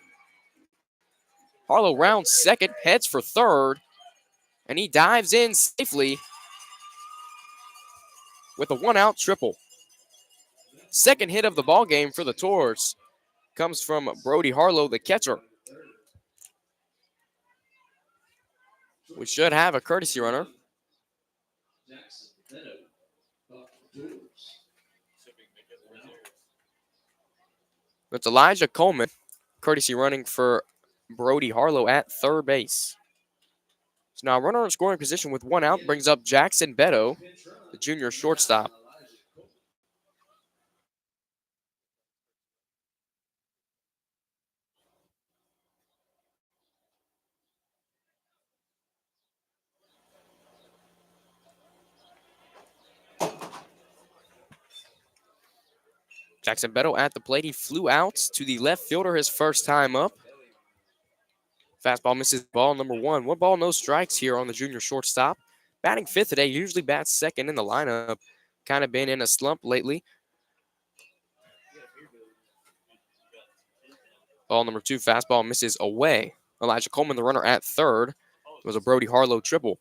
[SPEAKER 1] Harlow rounds second, heads for third, and he dives in safely with a 1-out triple. Second hit of the ball game for the Tours comes from Brody Harlow, the catcher. We should have a courtesy runner. It's Elijah Coleman, courtesy running for Brody Harlow at third base. So now runner in scoring position with 1 out brings up Jackson Beto, the junior shortstop. Jackson Beto at the plate. He flew out to the left fielder his first time up. Fastball misses ball number 1. 1 ball, no strikes here on the junior shortstop. Batting fifth today, usually bats second in the lineup. Kind of been in a slump lately. Ball number 2, fastball misses away. Elijah Coleman, the runner at third. It was a Brody Harlow triple.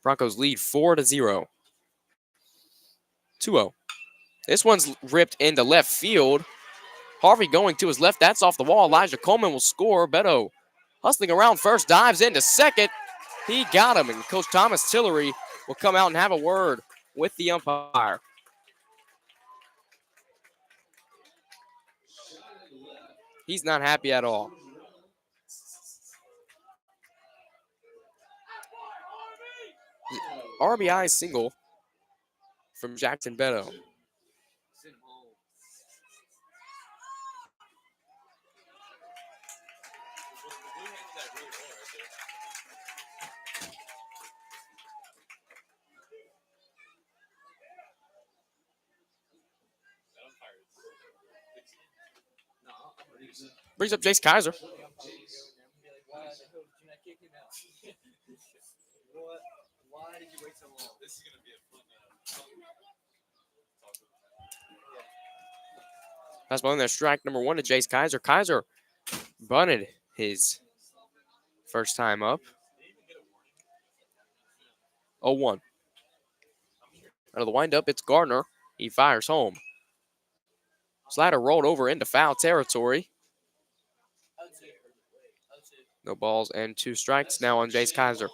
[SPEAKER 1] Broncos lead 4-0. 2-0. This one's ripped into left field. Harvey going to his left. That's off the wall. Elijah Coleman will score. Beto hustling around first, dives into second. He got him, and Coach Thomas Tillery will come out and have a word with the umpire. He's not happy at all. RBI single from Jackson Beto. Brings up Jace Kaiser.
[SPEAKER 2] Why did you wait so long? This is gonna be a fun.
[SPEAKER 1] Fastball in there, strike number 1 to Jace Kaiser. Kaiser bunted his first time up. 0-1. Out of the windup, it's Gardner. He fires home. Slider rolled over into foul territory. No balls and 2 strikes now on Jace Kaiser.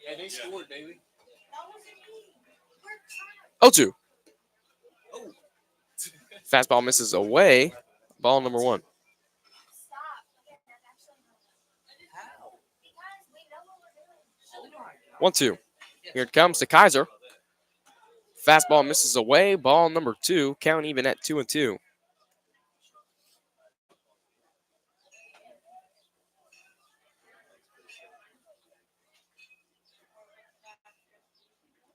[SPEAKER 2] Yeah, they scored, baby.
[SPEAKER 1] 0-2. Fastball misses away. Ball number 1.
[SPEAKER 2] How?
[SPEAKER 1] 1-2. Here it comes to Kaiser. Fastball misses away. Ball number 2. Count even at 2-2.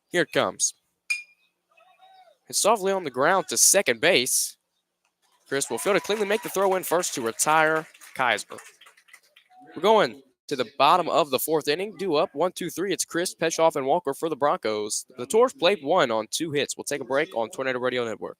[SPEAKER 1] Here it comes. It's softly on the ground to second base. Chris will field it cleanly, make the throw in first to retire Kaiser. We're going to the bottom of the 4th inning. Due up 1-2-3. It's Chris, Peshoff, and Walker for the Broncos. The Tours played 1 on 2 hits. We'll take a break on Tornado Radio Network.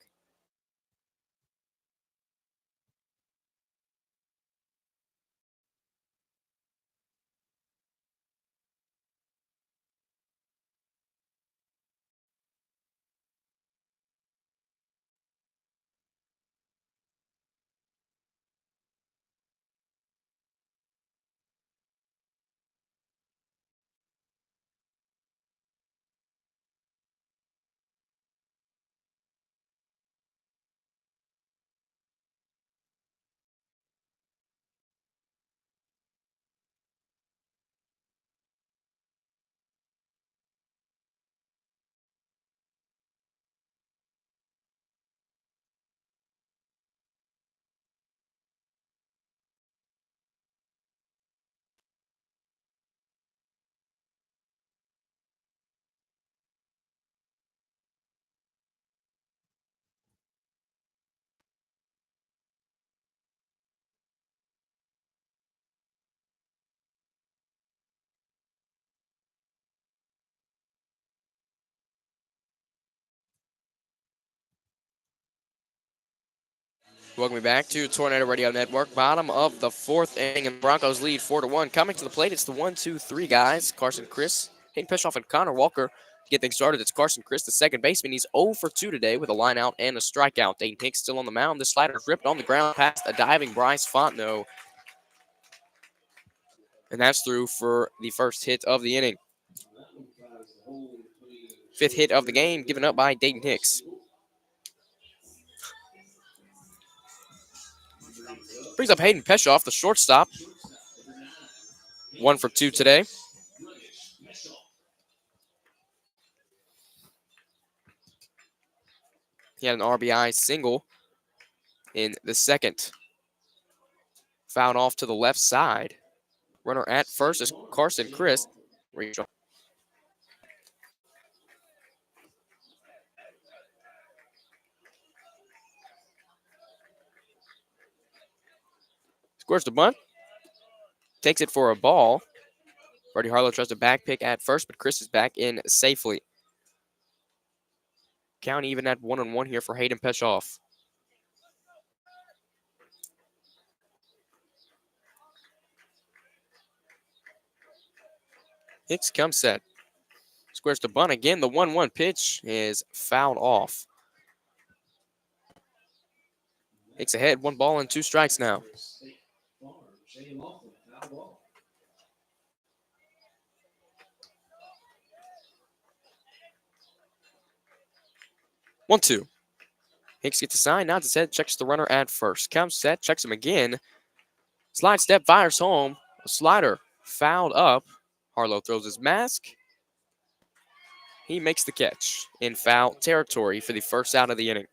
[SPEAKER 1] Welcome back to Tornado Radio Network. Bottom of the 4th inning, and the Broncos lead 4-1. Coming to the plate, it's the 1-2-3 guys. Carson Chris, Hayden Peshoff, and Connor Walker. To get things started, it's Carson Chris, the second baseman. He's 0 for 2 today with a line out and a strikeout. Dayton Hicks still on the mound. The slider ripped on the ground past a diving Bryce Fontenot. And that's through for the first hit of the inning. 5th hit of the game given up by Dayton Hicks. Brings up Hayden Peshoff, the shortstop. 1 for 2 today. He had an RBI single in the 2nd. Fouled off to the left side. Runner at first is Carson Christ. Reach on. Scores the bunt. Takes it for a ball. Freddie Harlow tries to back pick at first, but Chris is back in safely. Count even at 1-1 here for Hayden Peshoff. Hicks comes set. Squares to bunt again. The 1-1 pitch is fouled off. Hicks ahead, 1 ball and 2 strikes now. One, two. Hicks gets a sign, nods his head, checks the runner at first. Comes set, checks him again. Slide step, fires home. A slider fouled up. Harlow throws his mask. He makes the catch in foul territory for the first out of the inning.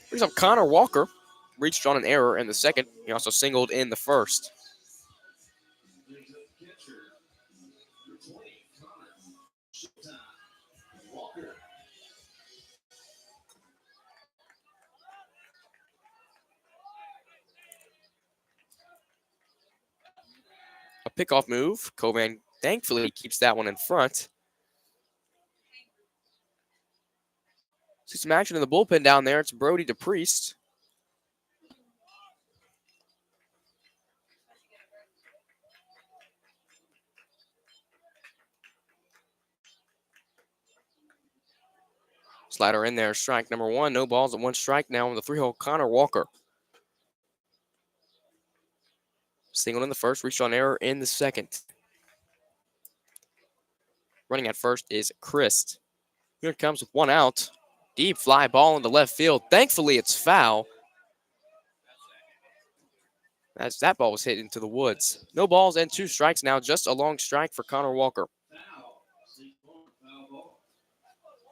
[SPEAKER 1] Brings up Connor Walker. Reached on an error in the second. He also singled in the first. A pickoff move. Coban thankfully keeps that one in front. See some action in the bullpen down there. It's Brody DePriest. Slider in there. Strike number 1. No balls and 1 strike now on the 3-hole Connor Walker. Single in the first. Reached on error in the second. Running at first is Christ. Here it comes with 1 out. Deep fly ball into left field. Thankfully, it's foul. As that ball was hit into the woods. No balls and 2 strikes now. Just a long strike for Connor Walker.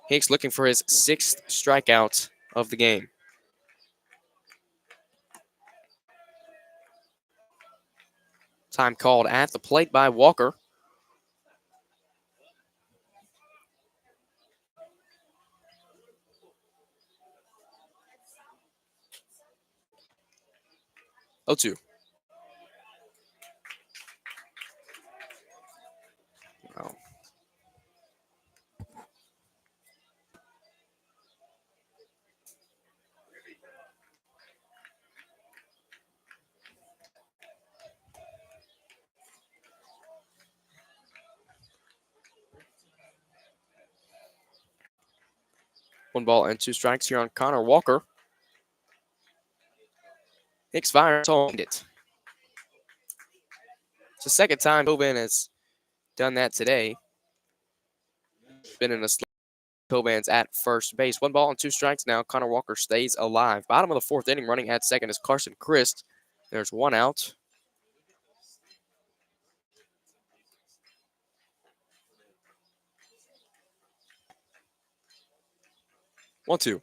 [SPEAKER 1] Hicks looking for his 6th strikeout of the game. Time called at the plate by Walker. Oh, 2. Wow. One ball and 2 strikes here on Connor Walker. Hicks fires on it. It's the second time Coban has done that today. Been in a slump. Coban's at first base. 1 ball and 2 strikes now. Connor Walker stays alive. Bottom of the 4th inning, running at second is Carson Christ. There's 1 out. One, 2.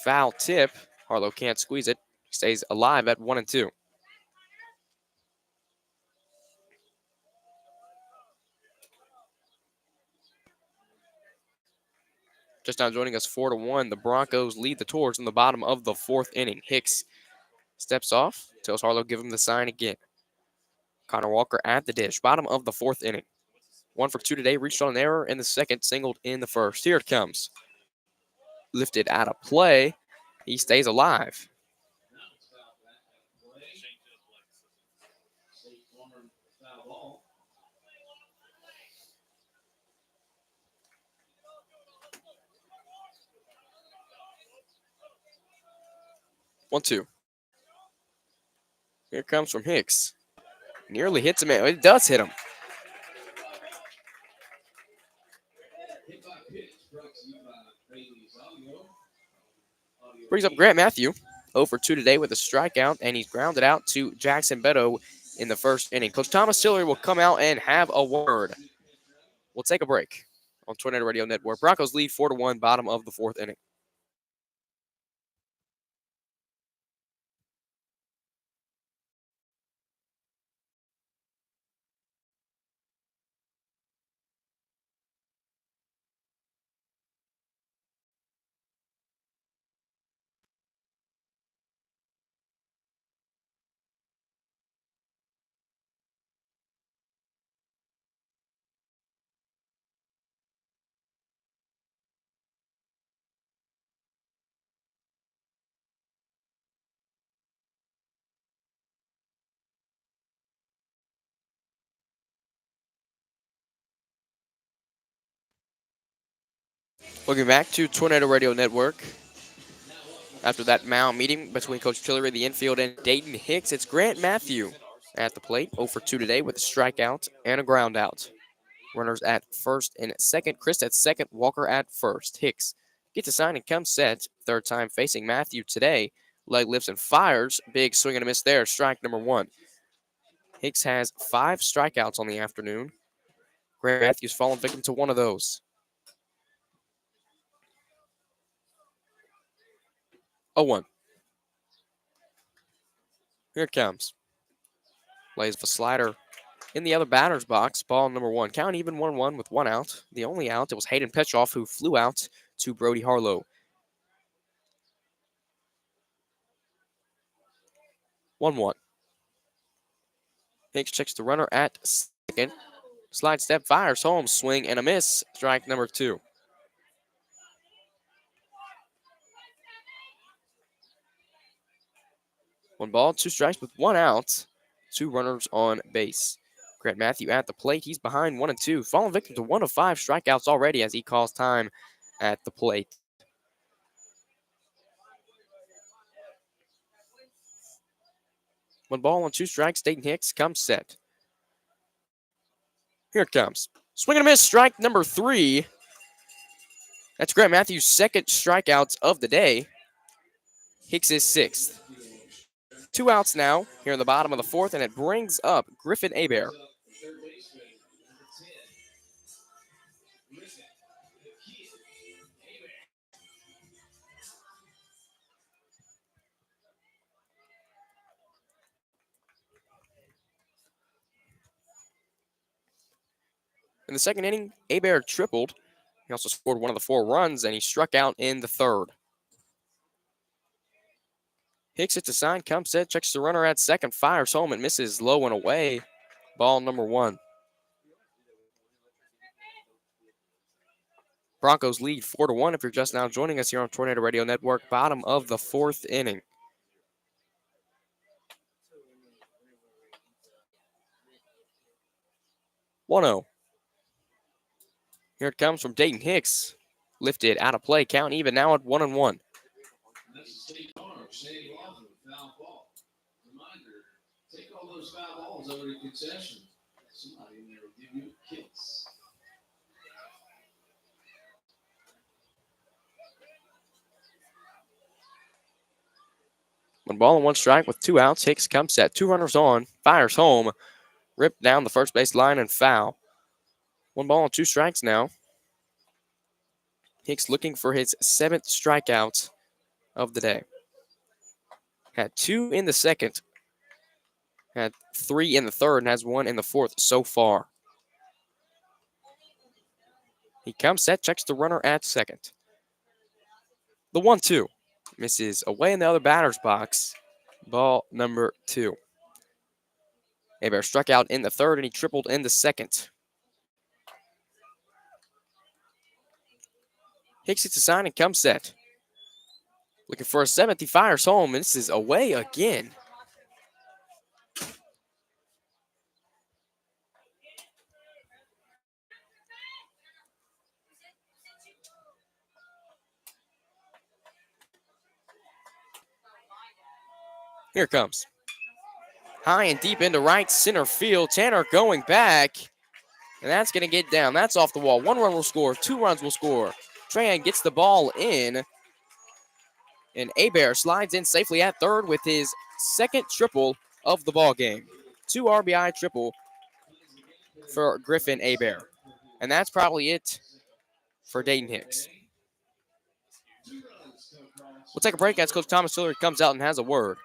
[SPEAKER 1] Foul tip. Harlow can't squeeze it. Stays alive at 1 and 2. Just now joining us 4-1. The Broncos lead the Tours in the bottom of the 4th inning. Hicks steps off. Tells Harlow give him the sign again. Connor Walker at the dish. Bottom of the 4th inning. 1 for 2 today. Reached on an error in the second. Singled in the first. Here it comes. Lifted out of play. He stays alive. One, 2. Here comes from Hicks. Nearly hits him. It does hit him. Brings up Grant Matthew. 0 for 2 today with a strikeout, and he's grounded out to Jackson Beto in the first inning. Coach Thomas Tillery will come out and have a word. We'll take a break on Tornado Radio Network. Broncos lead 4-1, bottom of the 4th inning. Welcome back to Tornado Radio Network. After that mound meeting between Coach Tillery, the infield, and Dayton Hicks, it's Grant Matthew at the plate, 0 for 2 today with a strikeout and a ground out. Runners at first and second. Chris at second. Walker at first. Hicks gets a sign and comes set. Third time facing Matthew today. Leg lifts and fires. Big swing and a miss there. Strike number 1. Hicks has 5 strikeouts on the afternoon. Grant Matthews fallen victim to one of those. 0-1. Here it comes. Lays the slider in the other batter's box. Ball number 1. Count even 1-1 with 1 out. The only out, it was Hayden Petroff who flew out to Brody Harlow. 1-1. Hicks checks the runner at second. Slide step, fires home, swing and a miss. Strike number 2. 1 ball, 2 strikes with 1 out. 2 runners on base. Grant Matthew at the plate. He's behind 1-2. Fallen victim to 1 of 5 strikeouts already as he calls time at the plate. One ball on 2 strikes. Dayton Hicks comes set. Here it comes. Swing and a miss. Strike number 3. That's Grant Matthews' second strikeouts of the day. Hicks is 6th. 2 outs now here in the bottom of the 4th, and it brings up Griffin Hebert. In the second inning, Hebert tripled. He also scored 1 of the 4 runs, and he struck out in the 3rd. Hicks hits a sign, comes set, checks the runner at second, fires home, and misses low and away. Ball number 1. Broncos lead 4-1 if you're just now joining us here on Tornado Radio Network, bottom of the 4th inning. 1-0. Here it comes from Dayton Hicks. Lifted out of play, count even now at 1-1.
[SPEAKER 3] Take all those foul balls over to concession. Somebody in there will give you a kiss.
[SPEAKER 1] One ball and 1 strike with 2 outs. Hicks comes set. 2 runners on. Fires home. Ripped down the first base line and foul. 1 ball and 2 strikes now. Hicks looking for his 7th strikeout of the day. Had 2 in the second. Had 3 in the third and has 1 in the 4th so far. He comes set, checks the runner at second. The 1-2. Misses away in the other batter's box. Ball number 2. Hebert struck out in the third and he tripled in the second. Hicks hits a sign and comes set. Looking for a 7th. He fires home and this is away again. Here it comes. High and deep into right center field. Tanner going back. And that's going to get down. That's off the wall. 1 run will score. 2 runs will score. Trahan gets the ball in. And Hebert slides in safely at third with his 2nd triple of the ball game. 2 RBI triple for Griffin Hebert. And that's probably it for Dayton Hicks. We'll take a break as Coach Thomas Tillery comes out and has a word.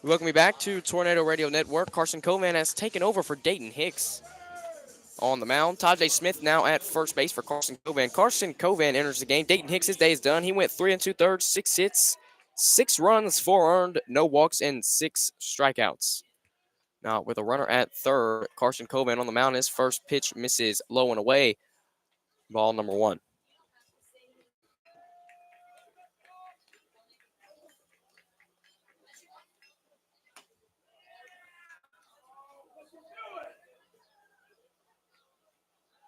[SPEAKER 1] Welcome me back to Tornado Radio Network. Carson Covan has taken over for Dayton Hicks on the mound. Tajay Smith now at first base for Carson Covan. Carson Covan enters the game. Dayton Hicks' day is done. He went 3 2/3, 6 hits, 6 runs, 4 earned, no walks, and 6 strikeouts. Now with a runner at third, Carson Covan on the mound. His first pitch misses low and away. Ball number 1.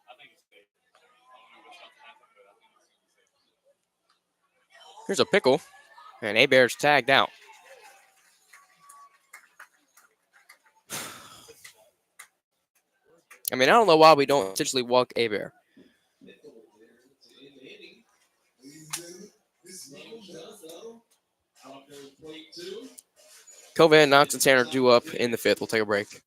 [SPEAKER 2] I think it's safe. I don't know what's about to happen, but I think it's safe.
[SPEAKER 1] Here's a pickle, and Abear's tagged out. I mean, I don't know why we don't essentially walk Abear. Covan, Knox, and Tanner due up in the 5th. We'll take a break.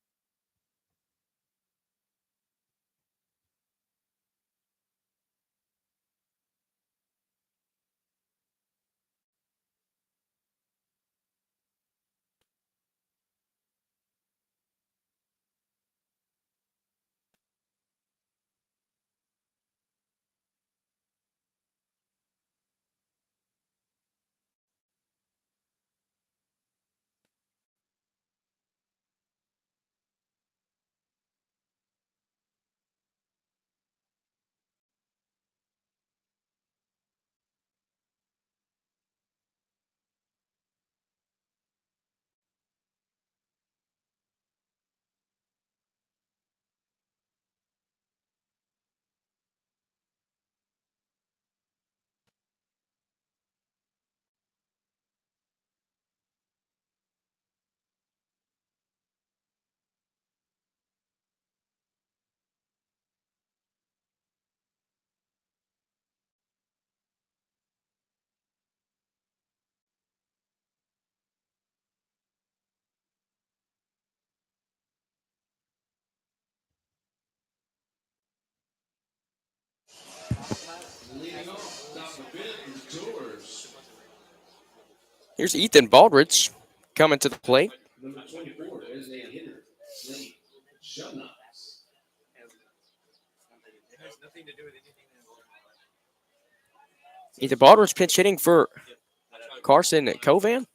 [SPEAKER 1] Here's Ethan Baldridge coming to the plate.
[SPEAKER 3] Number 24 is a hitter. Slade Shutnox.
[SPEAKER 2] It has nothing to do with anything else.
[SPEAKER 1] Ethan Baldridge pinch hitting for Carson Covan.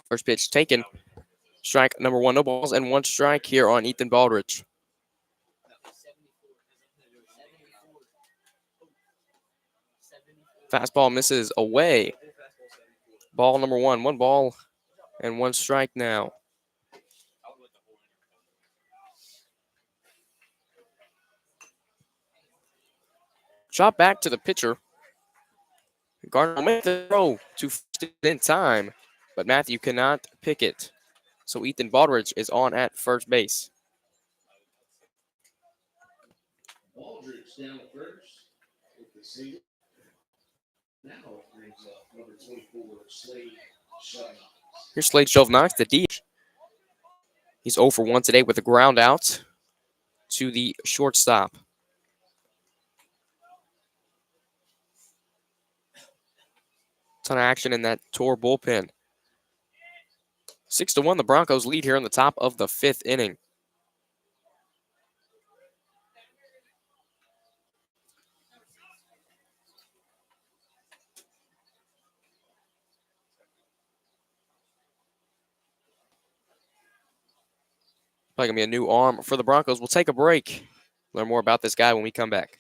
[SPEAKER 1] First pitch taken. Strike number 1, no balls, and 1 strike here on Ethan Baldridge. Fastball misses away. Ball number 1, 1 ball and 1 strike now. Shot back to the pitcher. Gardner will make the throw to first in time, but Matthew cannot pick it. So Ethan Baldridge is on at first base.
[SPEAKER 3] Baldridge down to first with the single. Now brings up number 24, Slade Shutnox.
[SPEAKER 1] Here's Slade Shutnox, the DH. He's 0 for 1 today with a ground out to the shortstop. Ton of action in that Tor bullpen. 6-1, the Broncos lead here in the top of the 5th inning. Probably going to be a new arm for the Broncos. We'll take a break. Learn more about this guy when we come back.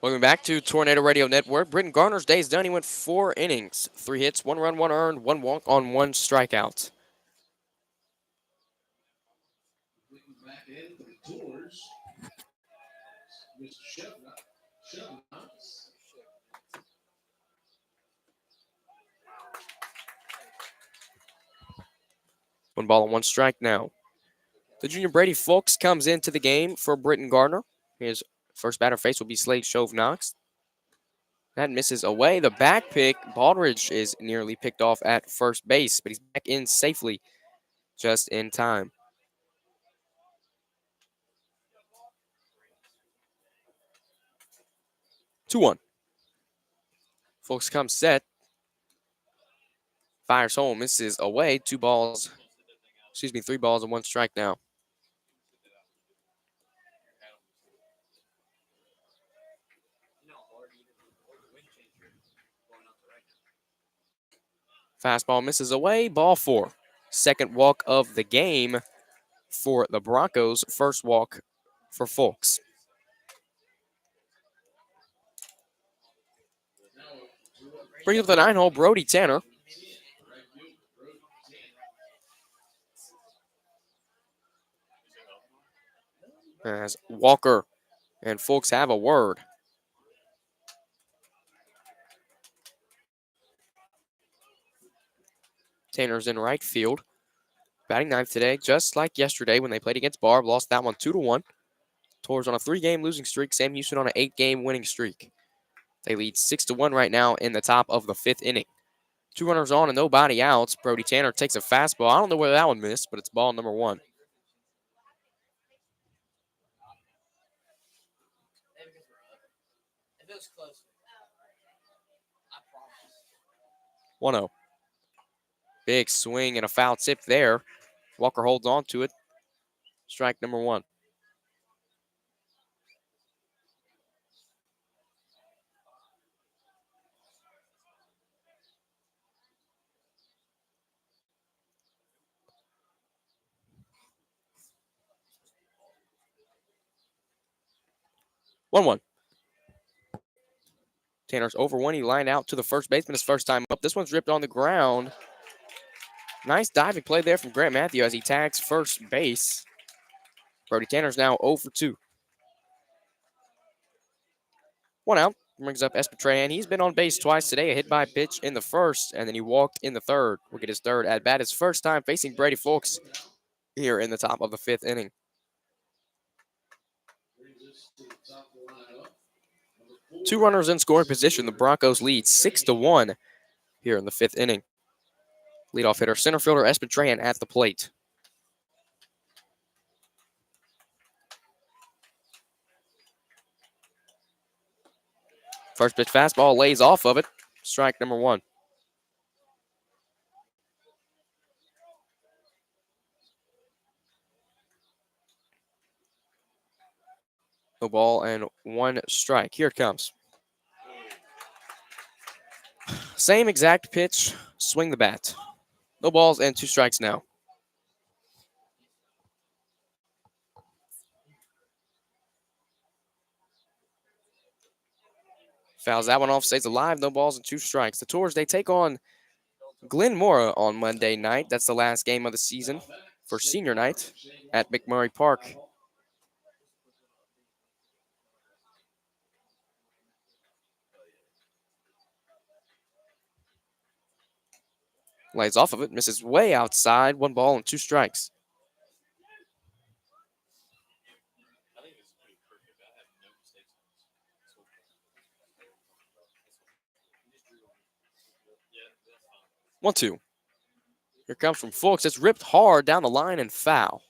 [SPEAKER 1] Welcome back to Tornado Radio Network. Britton Garner's day is done. He went 4 innings, 3 hits, 1 run, 1 earned, 1 walk on 1 strikeout.
[SPEAKER 3] Back in for the Tours. Mr. Shevnox.
[SPEAKER 1] 1 ball and 1 strike now. The junior Brady Fulks comes into the game for Britton Garner. His first batter face will be Slade Shove-Knox. That misses away. The back pick, Baldridge is nearly picked off at first base, but he's back in safely just in time. Two one. Fulks comes set. Fires home, misses away. 3 balls and 1 strike now. Fastball misses away. Ball 4. Second walk of the game for the Broncos. First walk for Fulks. Bring up the 9-hole, Brody Tanner. As Walker and Fulks have a word. Tanner's in right field. Batting ninth today, just like yesterday when they played against Barb. Lost that one 2-1. Tours on a 3-game losing streak. Sam Houston on an 8-game winning streak. They lead 6-1 right now in the top of the 5th inning. 2 runners on and nobody outs. Brody Tanner takes a fastball. I don't know where that one missed, but it's ball number 1.
[SPEAKER 2] If it was close, I promise.
[SPEAKER 1] 1-0. Big swing and a foul tip there. Walker holds on to it. Strike number 1. One one. Tanner's over 1. He lined out to the first baseman his first time up. This one's ripped on the ground. Nice diving play there from Grant Matthew as he tags first base. Brody Tanner's now 0 for 2. 1 out. Brings up Espatran. He's been on base twice today. A hit by pitch in the first, and then he walked in the third. We'll get his third at bat. His first time facing Brady Fulks here in the top of the 5th inning. 2 runners in scoring position. The Broncos lead 6-1 here in the 5th inning. Leadoff hitter, center fielder Espatran at the plate. First pitch fastball lays off of it. Strike number 1. No ball and 1 strike. Here it comes. Same exact pitch. Swing the bat. No balls and 2 strikes now. Fouls that one off, stays alive. No balls and 2 strikes. The Tours, they take on Glen Mora on Monday night. That's the last game of the season for senior night at McMurray Park. Lays off of it, misses way outside. 1 ball and 2 strikes.
[SPEAKER 2] I think this is pretty perfect. I have no mistakes on this.
[SPEAKER 1] 1-2. Here comes from Fulks. It's ripped hard down the line and foul.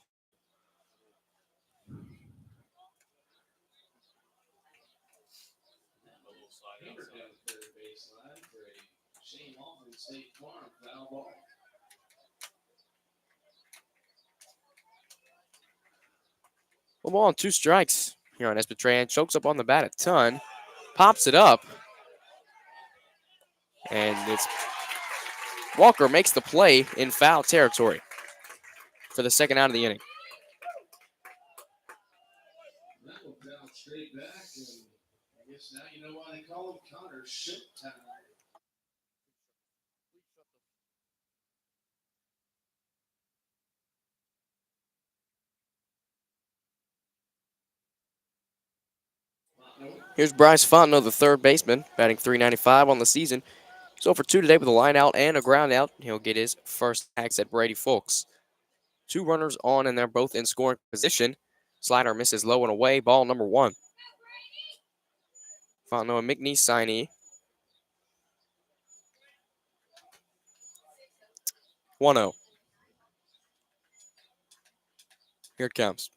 [SPEAKER 1] One ball and 2 strikes here on Espatran. Chokes up on the bat a ton. Pops it up. And it's Walker makes the play in foul territory for the second out of the inning.
[SPEAKER 3] I guess now you know why they call him Connor Showtime.
[SPEAKER 1] Here's Bryce Fontenot, the third baseman, batting .395 on the season. So for 2 today with a line out and a ground out, he'll get his first tags at Brady Fulks. 2 runners on, and they're both in scoring position. Slider misses low and away, ball number 1. Fontenot and McNeese signee. 1-0. Here it comes.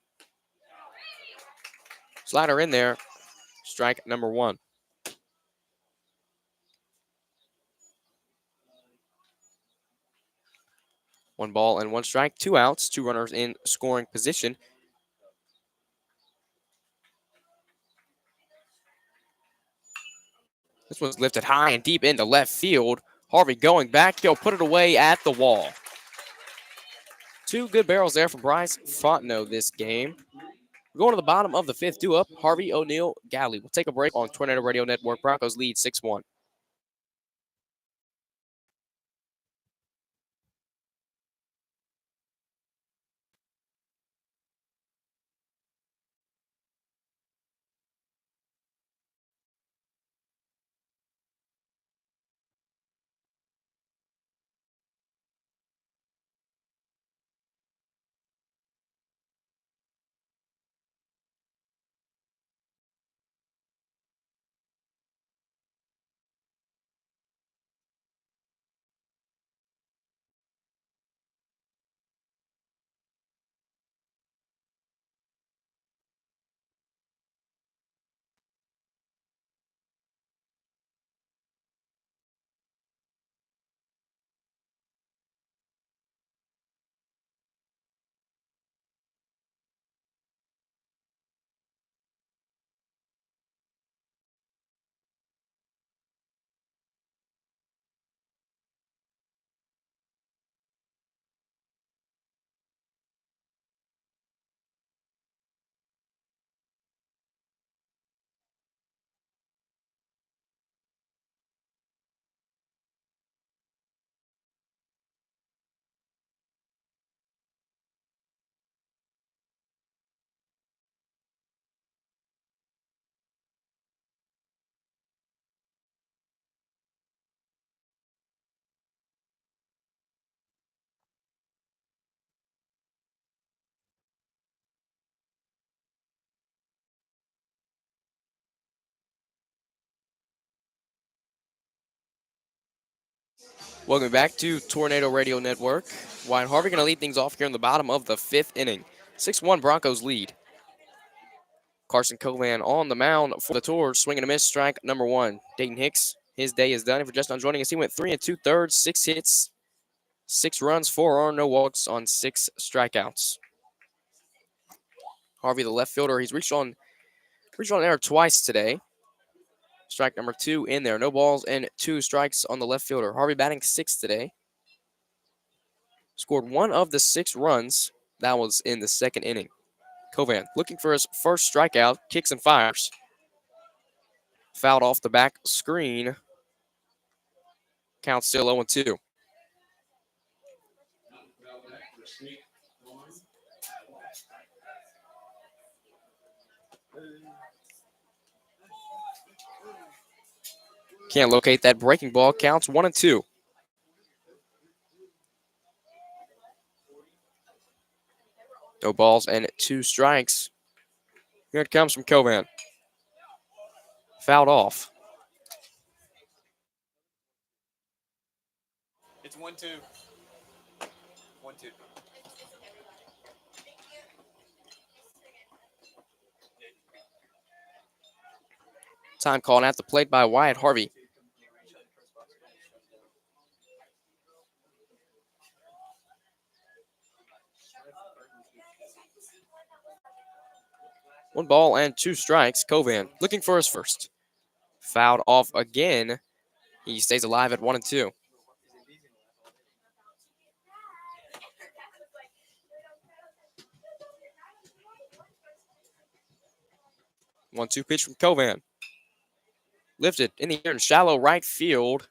[SPEAKER 1] Slider in there. Strike number 1. 1 ball and 1 strike, 2 outs, 2 runners in scoring position. This one's lifted high and deep into left field. Harvey going back. He'll put it away at the wall. 2 good barrels there for Bryce Fontenot this game. We're going to the bottom of the 5th due up. Harvey, O'Neill, Galley. We'll take a break on Tornado Radio Network. Broncos lead 6-1. Welcome back to Tornado Radio Network. Wyatt Harvey going to lead things off here in the bottom of the 5th inning. 6-1 Broncos lead. Carson Covan on the mound for the Tours. Swing and a miss, strike number 1. Dayton Hicks, his day is done. If you're just not joining us, he went 3 2/3, 6 hits, 6 runs, 4 earned, no walks on 6 strikeouts. Harvey, the left fielder, he's reached on air twice today. Strike number 2 in there. No balls and 2 strikes on the left fielder. Harvey batting 6th today. Scored 1 of the 6 runs. That was in the 2nd inning. Covan looking for his first strikeout. Kicks and fires. Fouled off the back screen. Count still 0-2. Can't locate that breaking ball. Counts 1-2. No balls and 2 strikes. Here it comes from Covan. Fouled off.
[SPEAKER 2] It's 1-2. 1-2.
[SPEAKER 1] Time called at the plate by Wyatt Harvey. One ball and 2 strikes. Covan looking for his first. Fouled off again. He stays alive at 1-2. One-two pitch from Covan. Lifted in the air in shallow right field.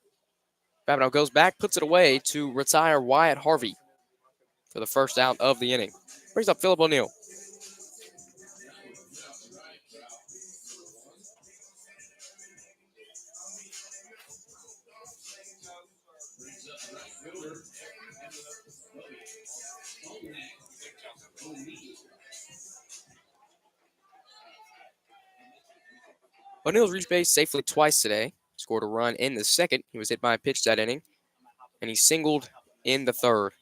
[SPEAKER 1] Babineau goes back, puts it away to retire Wyatt Harvey for the first out of the inning. Brings up Philip O'Neill. O'Neill's reached base safely twice today. Scored a run in the second. He was hit by a pitch that inning. And he singled in the third.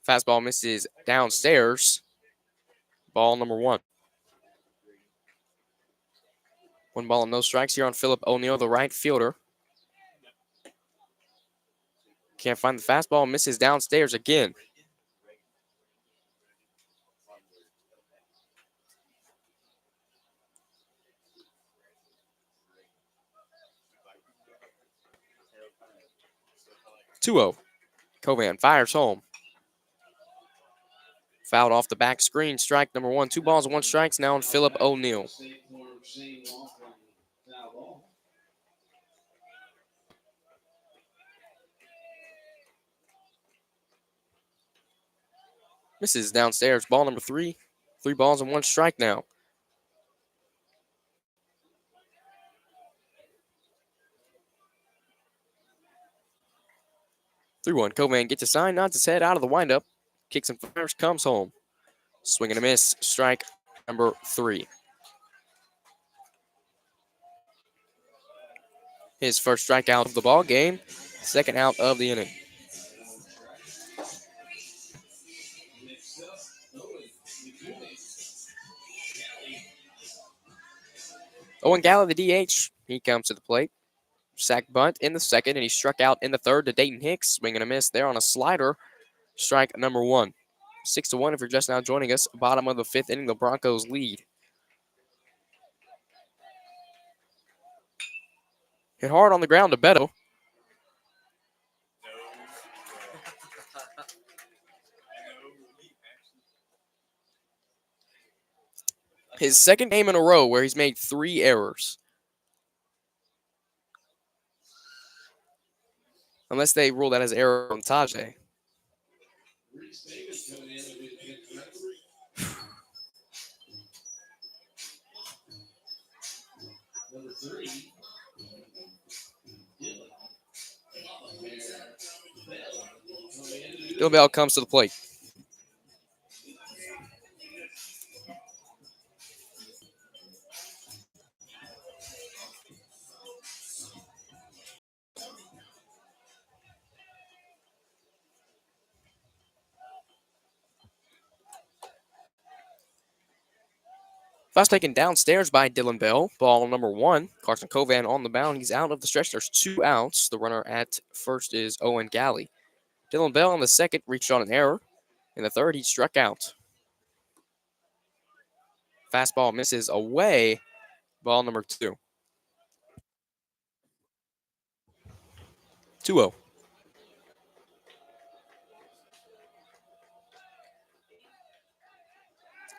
[SPEAKER 1] Fastball misses downstairs. Ball number 1. 1 ball and no strikes here on Philip O'Neill, the right fielder. Can't find the fastball, misses downstairs again. Two-0. Covan fires home. Fouled off the back screen. Strike number 1. 2 balls and 1 strikes now on Philip O'Neill. Misses downstairs. Ball number 3. 3 balls and 1 strike now. Three-one. Covan gets a sign, nods his head out of the windup. Kicks and fires, comes home. Swing and a miss. Strike number 3. His first strikeout of the ball game. Second out of the inning. Owen Galley, the DH, he comes to the plate. Sack bunt in the second, and he struck out in the third to Dayton Hicks. Swing and a miss there on a slider. Strike number 1. 6-1 if you're just now joining us. Bottom of the 5th inning, the Broncos lead. Hit hard on the ground to Beto. His second game in a row where he's made 3 errors. Unless they rule that as error on Tajay. Dylan Bell comes to the plate. Fast taken downstairs by Dylan Bell. Ball number 1. Carson Covan on the mound. He's out of the stretch. There's 2 outs. The runner at first is Owen Galley. Dylan Bell in the second reached on an error. In the third, he struck out. Fastball misses away. Ball number 2. 2-0.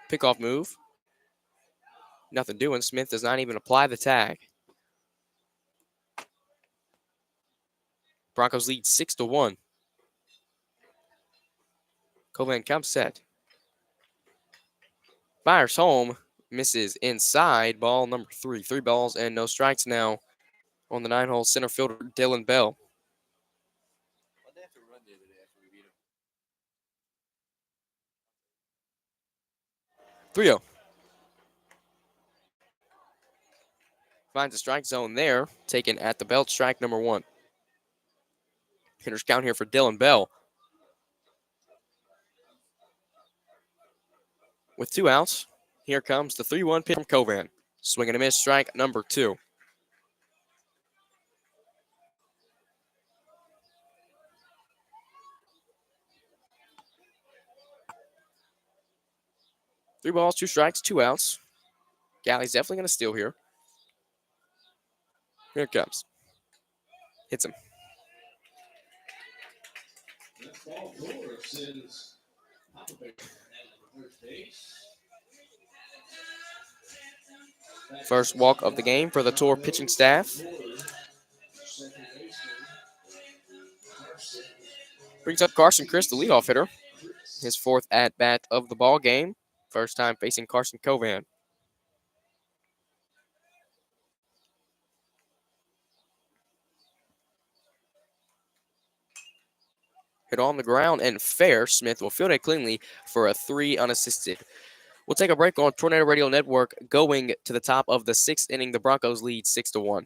[SPEAKER 1] Pickoff move. Nothing doing. Smith does not even apply the tag. Broncos lead 6-1. Covan comes set. Fires home. Misses inside. Ball number 3. 3 balls and no strikes now on the 9-hole center fielder, Dylan Bell.
[SPEAKER 2] Why'd they have to run the other day after we beat them?
[SPEAKER 1] 3-0. Finds a strike zone there. Taken at the belt. Strike number 1. Hitter's count here for Dylan Bell. With 2 outs, here comes the 3-1 pitch from Covan. Swing and a miss. Strike number 2. Three balls, 2 strikes, 2 outs. Galley's definitely going to steal here. Here it comes. Hits him.
[SPEAKER 3] That ball door sends Papa Bear down to first base.
[SPEAKER 1] First walk of the game for the Tour pitching staff.
[SPEAKER 3] Second baseman.
[SPEAKER 1] Brings up Carson Chris, the leadoff hitter. His fourth at-bat of the ball game. First time facing Carson Covan. Hit on the ground and fair. Smith will field it cleanly for a 3 unassisted. We'll take a break on Tornado Radio Network. Going to the top of the 6th inning, the Broncos lead 6-1.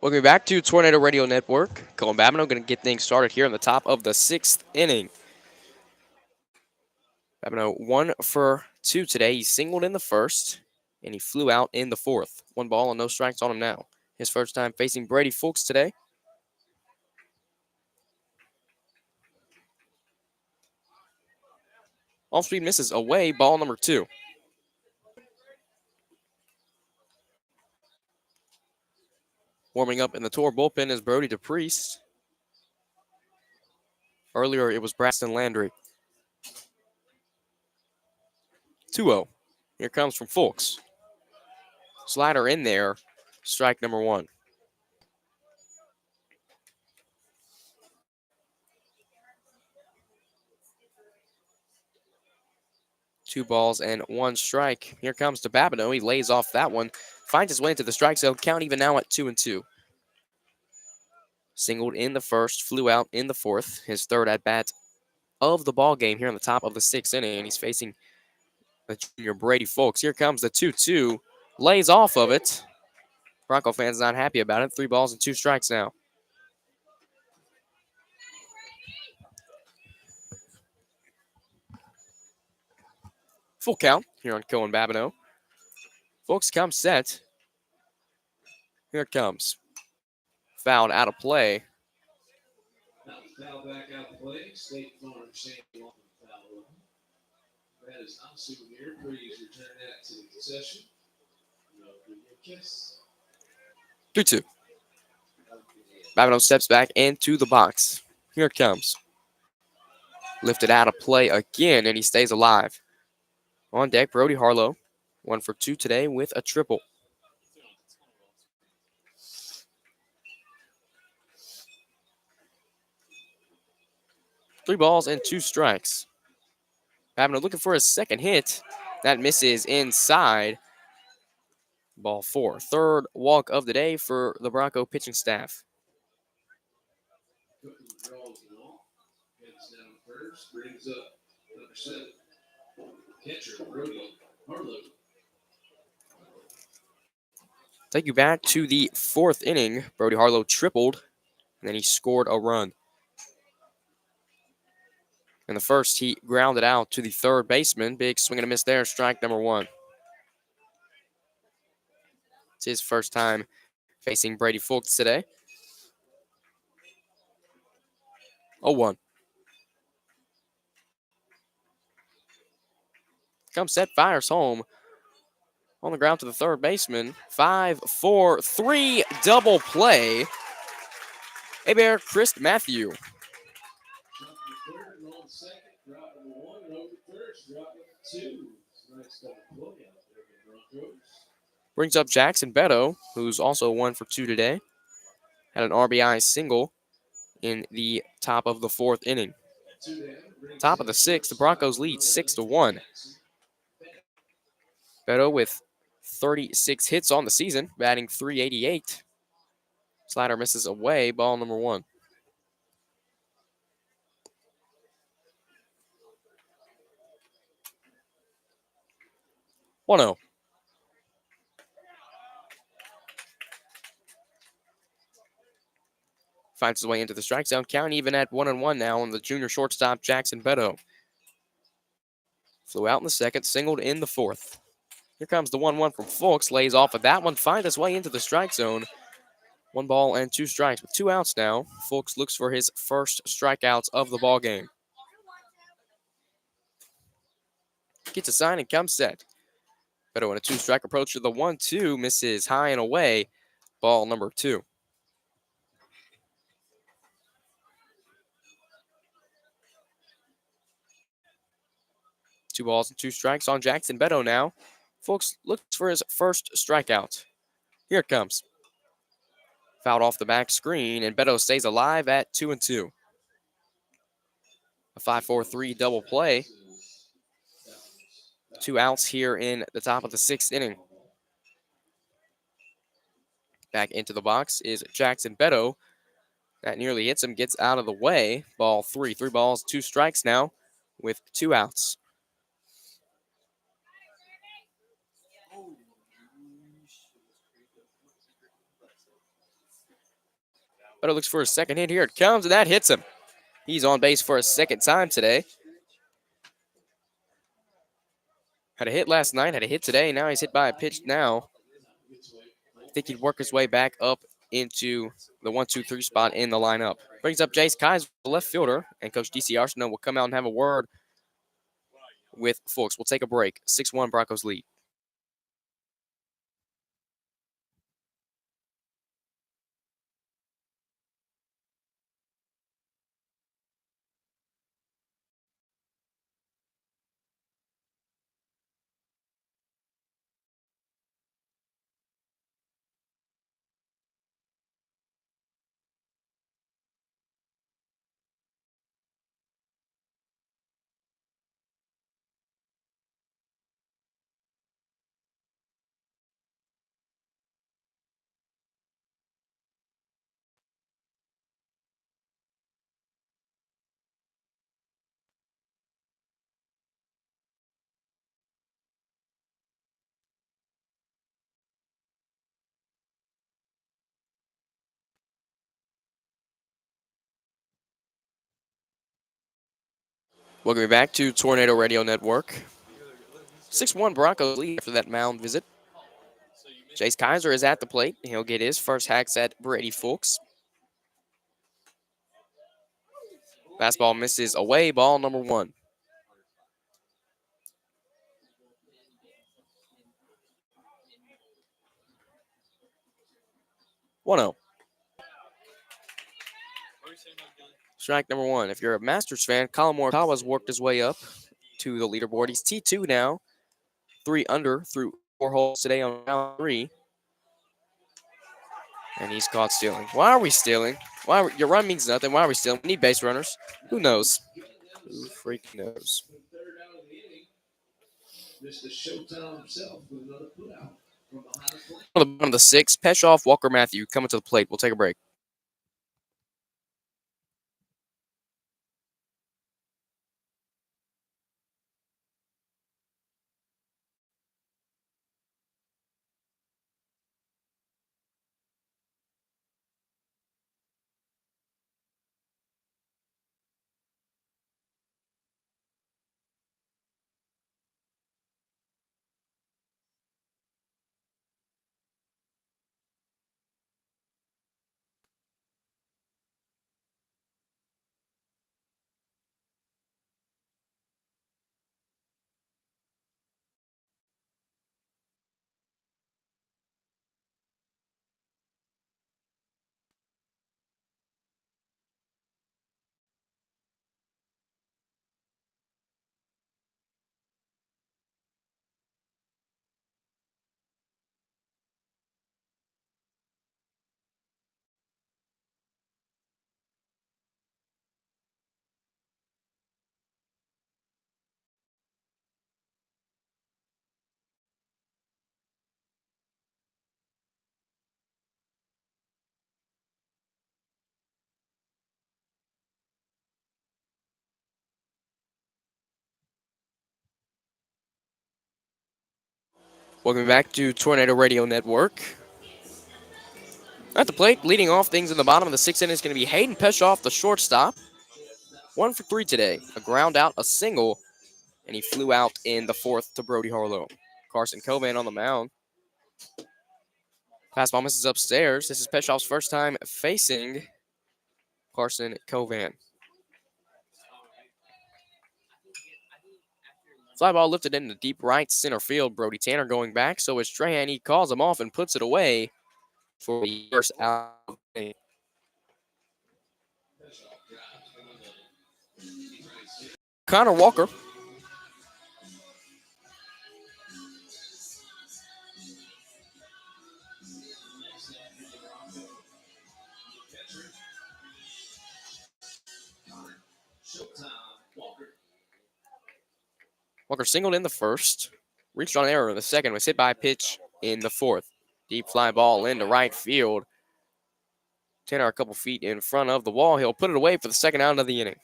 [SPEAKER 1] Welcome back to Tornado Radio Network. Colin Babineau going to get things started here on the top of the 6th inning. Babineau 1 for 2 today. He singled in the first, and he flew out in the fourth. 1 ball and no strikes on him now. His first time facing Brady Fulks today. Off speed misses away. Ball number 2. Warming up in the Tour bullpen is Brody DePriest. Earlier, it was Braxton Landry. 2-0. Here comes from Fulks. Slider in there. Strike number 1. Two balls and 1 strike. Here comes to Babineau. He lays off that one. Finds his way into the strike zone. Count even now at 2-2. Singled in the first. Flew out in the fourth. His third at bat of the ball game here on the top of the 6th inning. And he's facing the junior Brady Fulks. Here comes the 2-2. Lays off of it. Bronco fans not happy about it. 3 balls and 2 strikes now. Full count here on Cohen Babineau. Fulks comes set. Here it comes. Fouled out of play.
[SPEAKER 3] Foul back out of play. State Farm Sam Houston foul. That is not a souvenir. Please return that to the concession. No, give me a kiss.
[SPEAKER 1] 3-2. Babineau steps back into the box. Here it comes. Lifted out of play again, and he stays alive. On deck, Brody Harlow. 1 for 2 today with a triple. Three balls and 2 strikes. Babineau looking for his second hit. That misses inside. Ball 4. Third walk of the day for the Bronco pitching staff.
[SPEAKER 3] Cooking draws it off. Heads down first. Brings up number 7. Catcher Brody Harlow.
[SPEAKER 1] Take you back to the 4th inning. Brody Harlow tripled, and then he scored a run. In the first, he grounded out to the third baseman. Big swing and a miss there. Strike number 1. It's his first time facing Brady Fultz today. 0-1. Comes set, fires home. On the ground to the third baseman. 5-4-3 double play. Abear Chris Matthew. Brings up Jackson Beto, who's also 1 for 2 today. Had an RBI single in the top of the fourth inning. Top of the sixth, the Broncos lead 6-1. Beto with 36 hits on the season, batting .388. Slider misses away, ball number 1. 1-0. Finds his way into the strike zone. Count even at 1-1 now on the junior shortstop, Jackson Beto. Flew out in the second, singled in the fourth. Here comes the 1-1 from Fultz. Lays off of that one, finds his way into the strike zone. 1 ball and 2 strikes with 2 outs now. Fultz looks for his first strikeouts of the ball game. Gets a sign and comes set. Beto in a 2-strike approach to the 1-2. Misses high and away. Ball number 2. 2 balls and 2 strikes on Jackson Beto now. Fultz looks for his first strikeout. Here it comes. Fouled off the back screen, and Beto stays alive at 2-2. A 5-4-3 double play. 2 outs here in the top of the 6th inning. Back into the box is Jackson Beto. That nearly hits him, gets out of the way. Ball 3. 3 balls, 2 strikes now with 2 outs. Beto looks for his second hit. Here it comes, and that hits him. He's on base for a second time today. Had a hit last night, had a hit today. Now he's hit by a pitch now. I think he'd work his way back up into the 1-2-3 spot in the lineup. Brings up Jace Kaiser, the left fielder, and Coach DC Arsenault will come out and have a word with Fultz. We'll take a break. 6-1 Broncos lead. Welcome back to Tornado Radio Network. 6-1 Broncos lead after that mound visit. Jace Kaiser is at the plate. He'll get his first hacks at Brady Fultz. Fastball misses away, ball number 1. 1-0. Strike number 1. If you're a Masters fan, Colin Morikawa's worked his way up to the leaderboard. He's T2 now. 3 under through 4 holes today on round 3. And he's caught stealing. Why are we stealing? Your run means nothing. Why are we stealing? We need base runners. Who knows? Who freaking knows?
[SPEAKER 3] Mr. Showtime himself with another putout from behind the plate.
[SPEAKER 1] On the bottom of the 6, Peshoff, Walker, Matthew coming to the plate. We'll take a break. Welcome back to Tornado Radio Network. At the plate, leading off things in the bottom of the sixth inning is going to be Hayden Peshoff, the shortstop. 1 for 3 today. A ground out, a single, and he flew out in the fourth to Brody Harlow. Carson Covan on the mound. Fastball misses upstairs. This is Peshoff's first time facing Carson Covan. Fly ball lifted into deep right center field. Brody Tanner going back, so is Trahan. He calls him off and puts it away for the first out. Connor Walker. Walker singled in the first, reached on error in the second, was hit by a pitch in the fourth. Deep fly ball into right field. Tanner a couple feet in front of the wall. He'll put it away for the second out of the inning.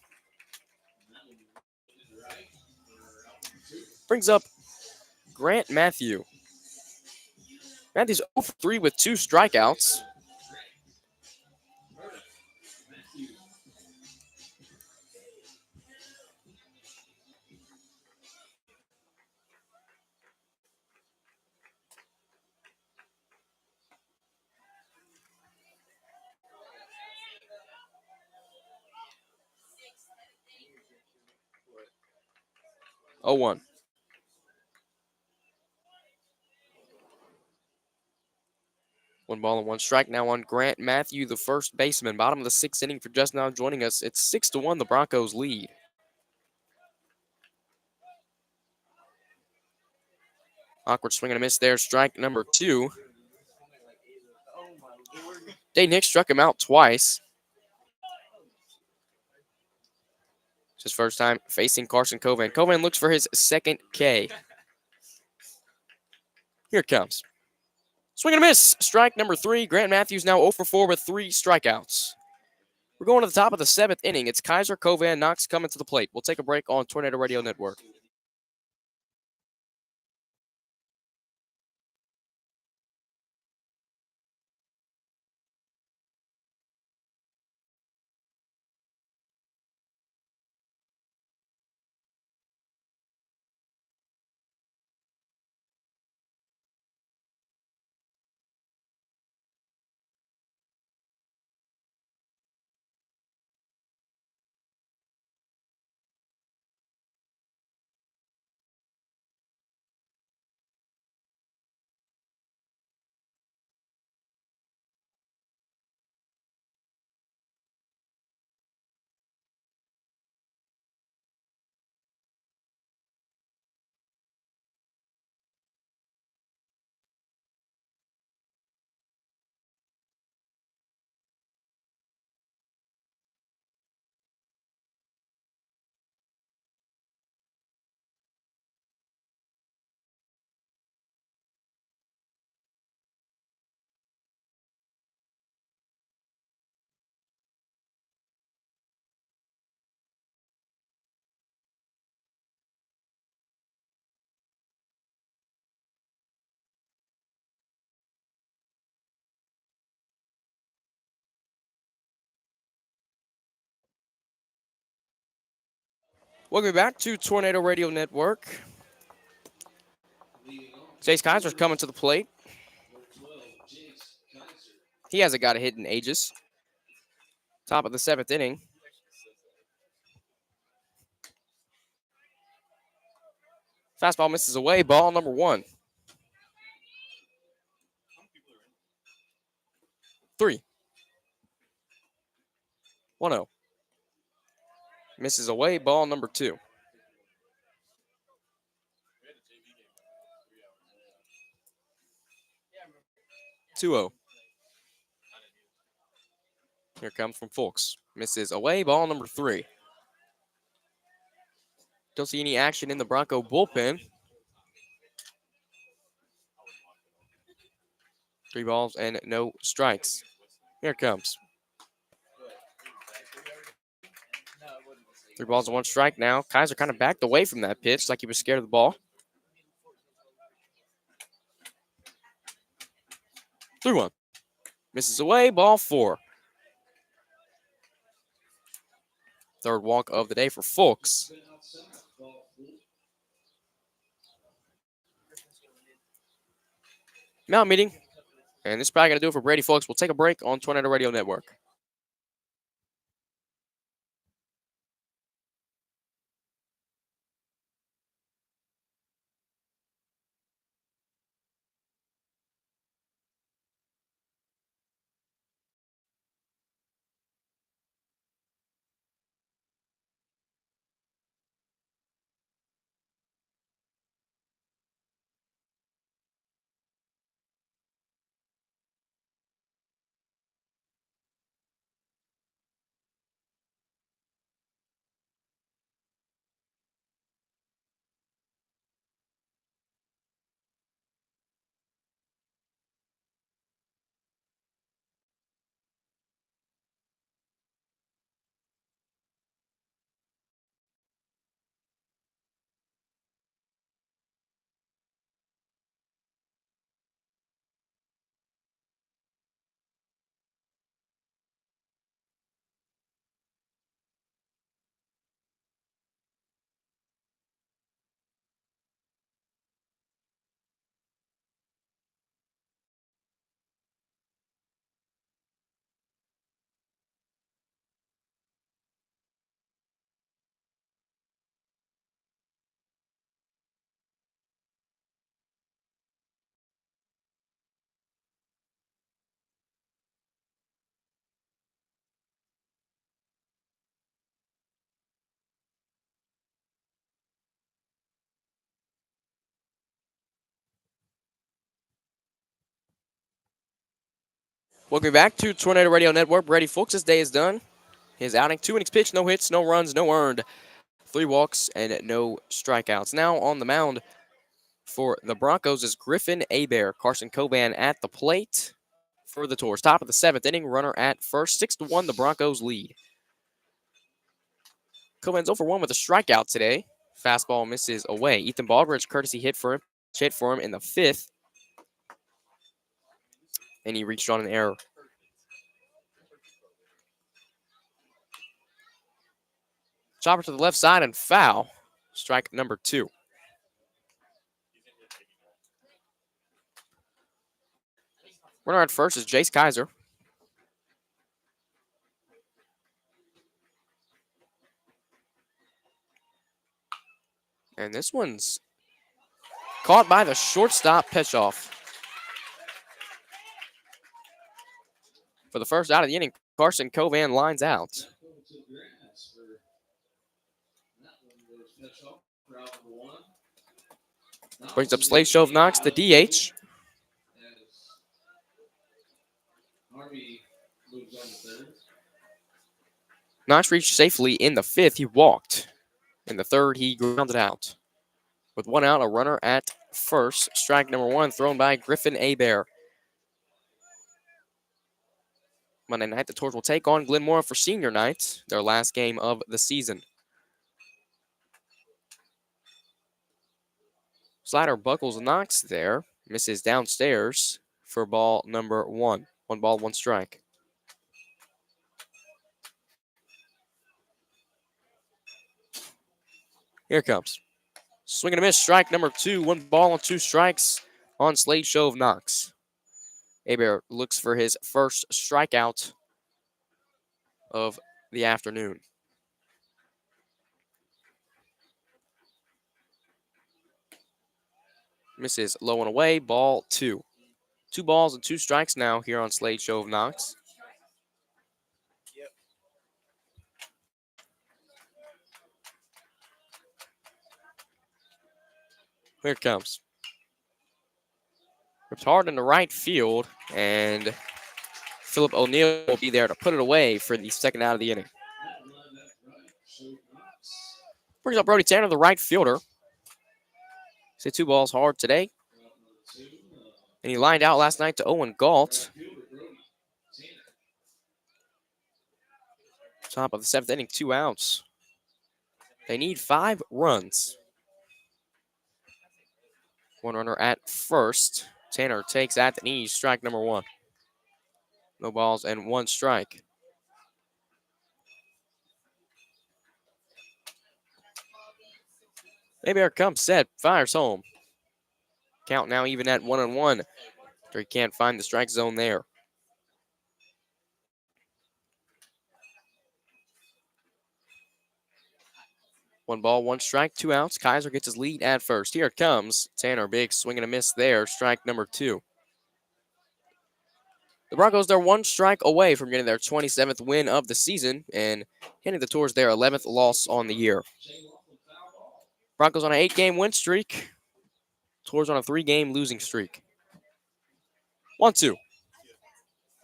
[SPEAKER 1] Brings up Grant Matthew. Matthew's 0 for 3 with 2 strikeouts. Oh, 1. One ball and 1 strike now on Grant Matthew, the first baseman. Bottom of the sixth inning for just now joining us. It's 6-1, the Broncos lead. Awkward swing and a miss there. Strike number 2. Dayton Hicks struck him out twice. It's his first time facing Carson Covan. Covan looks for his second K. Here it comes. Swing and a miss. Strike number 3. Grant Matthews now 0 for 4 with 3 strikeouts. We're going to the top of the 7th inning. It's Kaiser, Covan, Knox coming to the plate. We'll take a break on Tornado Radio Network. Welcome back to Tornado Radio Network. Chase Kaiser's coming to the plate. He hasn't got a hit in ages. Top of the 7th inning. Fastball misses away. Ball number 1. 3. 1-0. Misses away. Ball number 2. 2-0. Here comes from Fulks. Misses away. Ball number 3. Don't see any action in the Bronco bullpen. 3 balls and no strikes. Here it comes. 3 balls and 1 strike now. Kaiser kind of backed away from that pitch like he was scared of the ball. 3-1. Misses away, ball 4. Third walk of the day for Fulks. Now meeting. And this is probably going to do it for Brady Fulks. We'll take a break on Tornado Radio Network. Welcome back to Tornado Radio Network. Brady Fulks' day is done. His outing, 2 innings pitched, no hits, no runs, no earned, 3 walks, and no strikeouts. Now on the mound for the Broncos is Griffin Abair. Carson Coban at the plate for the Tours. Top of the 7th inning, runner at first. 6-1, the Broncos lead. Coban's 0 for 1 with a strikeout today. Fastball misses away. Ethan Baldridge, courtesy hit for him in the 5th. And he reached on an error. Chopper to the left side and foul. Strike number 2. Runner at first is Jace Kaiser. And this one's caught by the shortstop Peshoff. For the first out of the inning, Carson Coban lines out. Brings up Slade Shove Knox, the DH. Knox reached safely in the 5th. He walked. In the 3rd, he grounded out. With 1 out, a runner at first. Strike number 1 thrown by Griffin Abair. Monday night, the Tours will take on Glenmora for senior night, their last game of the season. Slider buckles Knox there. Misses downstairs for ball number 1. 1 ball, 1 strike. Here it comes. Swing and a miss, strike number 2. 1 ball and 2 strikes on Slade Shove Knox. Abair looks for his first strikeout of the afternoon. Misses low and away, ball 2. 2 balls and 2 strikes now here on Slade Shove Knox. Here it comes. Ripped hard into right field, and Philip O'Neill will be there to put it away for the second out of the inning. Brings up Brody Tanner, the right fielder. He's hit 2 balls hard today. And he lined out last night to Owen Galt. Top of the 7th inning, 2 outs. They need 5 runs. 1 runner at first. Tanner takes at the knees, strike number 1. No balls and 1 strike. Mayberry comes set, fires home. Count now even at 1-1. After he can't find the strike zone there. One ball, 1 strike, 2 outs. Kaiser gets his lead at first. Here it comes. Tanner, big swing and a miss there. Strike number 2. The Broncos, they're 1 strike away from getting their 27th win of the season and hitting the Tours their 11th loss on the year. Broncos on an 8-game win streak. Tours on a 3-game losing streak. 1-2.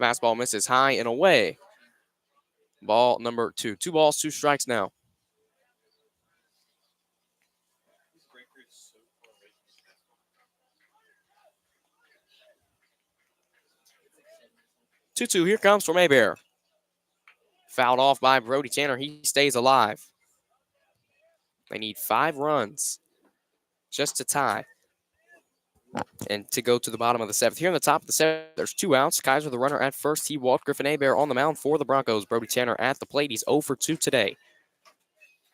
[SPEAKER 1] Fastball misses high and away. Ball number 2. 2 balls, 2 strikes now. Two. Here comes from Abear. Fouled off by Brody Tanner. He stays alive. They need 5 runs just to tie and to go to the bottom of the 7th. Here in the top of the 7th, there's 2 outs. Kaiser, the runner at first. He walked. Griffin Abear on the mound for the Broncos. Brody Tanner at the plate. He's 0 for 2 today.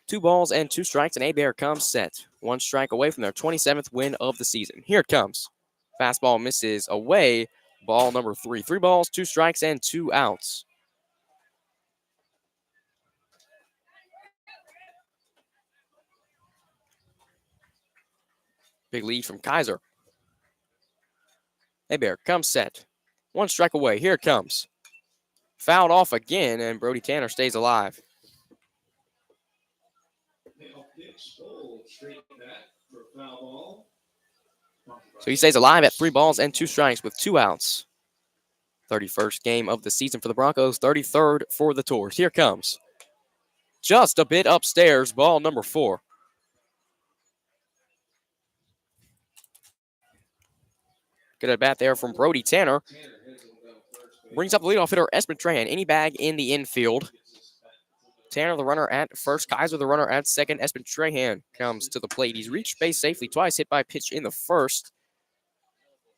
[SPEAKER 1] 2 balls and 2 strikes, and Abear comes set. 1 strike away from their 27th win of the season. Here it comes. Fastball misses away. Ball number 3. 3 balls, 2 strikes, and 2 outs. Big lead from Kaiser. Abear comes set. 1 strike away. Here it comes. Fouled off again, and Brody Tanner stays alive. So he stays alive at 3 balls and 2 strikes with 2 outs. 31st game of the season for the Broncos, 33rd for the Tours. Here comes. Just a bit upstairs, ball number 4. Good at bat there from Brody Tanner. Brings up the leadoff hitter, Espen Trahan. Any bag in the infield. Tanner, the runner at first. Kaiser, the runner at second. Espen Trahan comes to the plate. He's reached base safely twice, hit by a pitch in the first.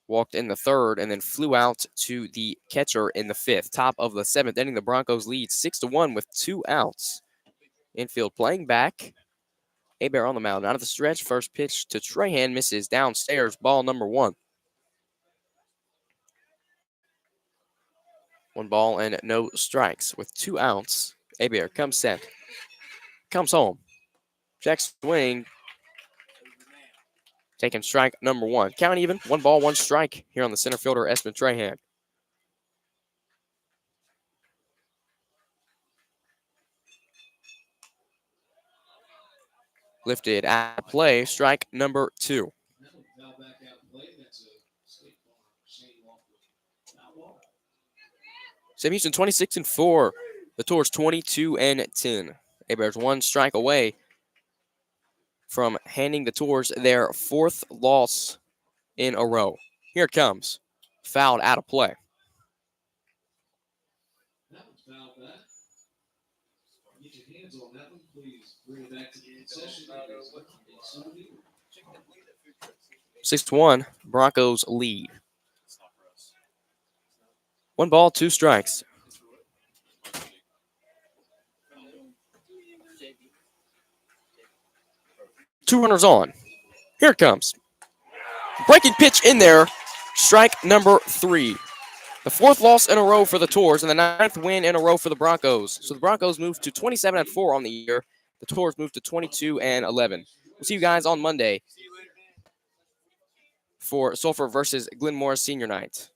[SPEAKER 1] Walked in the 3rd, and then flew out to the catcher in the 5th. Top of the 7th, ending the Broncos lead 6-1 with 2 outs. Infield playing back. Abear on the mound. Out of the stretch. First pitch to Trahan misses downstairs. Ball number 1. 1 ball and no strikes with 2 outs. Abear comes set. Comes home. Checks swing. Taking strike number 1. Count even. 1 ball, 1 strike here on the center fielder, Espen Trahan. Lifted at play. Strike number 2. Sam Houston 26-4. The Tours 22-10. Abears 1 strike away from handing the Tours their 4th loss in a row. Here it comes. Fouled out of play.
[SPEAKER 3] That one's fouled back. Get your hands on that one, please. Bring it back to the concession.
[SPEAKER 1] 6-1. Broncos lead. 1 ball, 2 strikes. Two runners on. Here it comes. Breaking pitch in there. Strike number 3. The 4th loss in a row for the Tours and the 9th win in a row for the Broncos. So the Broncos moved to 27-4 on the year. The Tours moved to 22-11. We'll see you guys on Monday for Sulphur versus Glenmore Senior Night.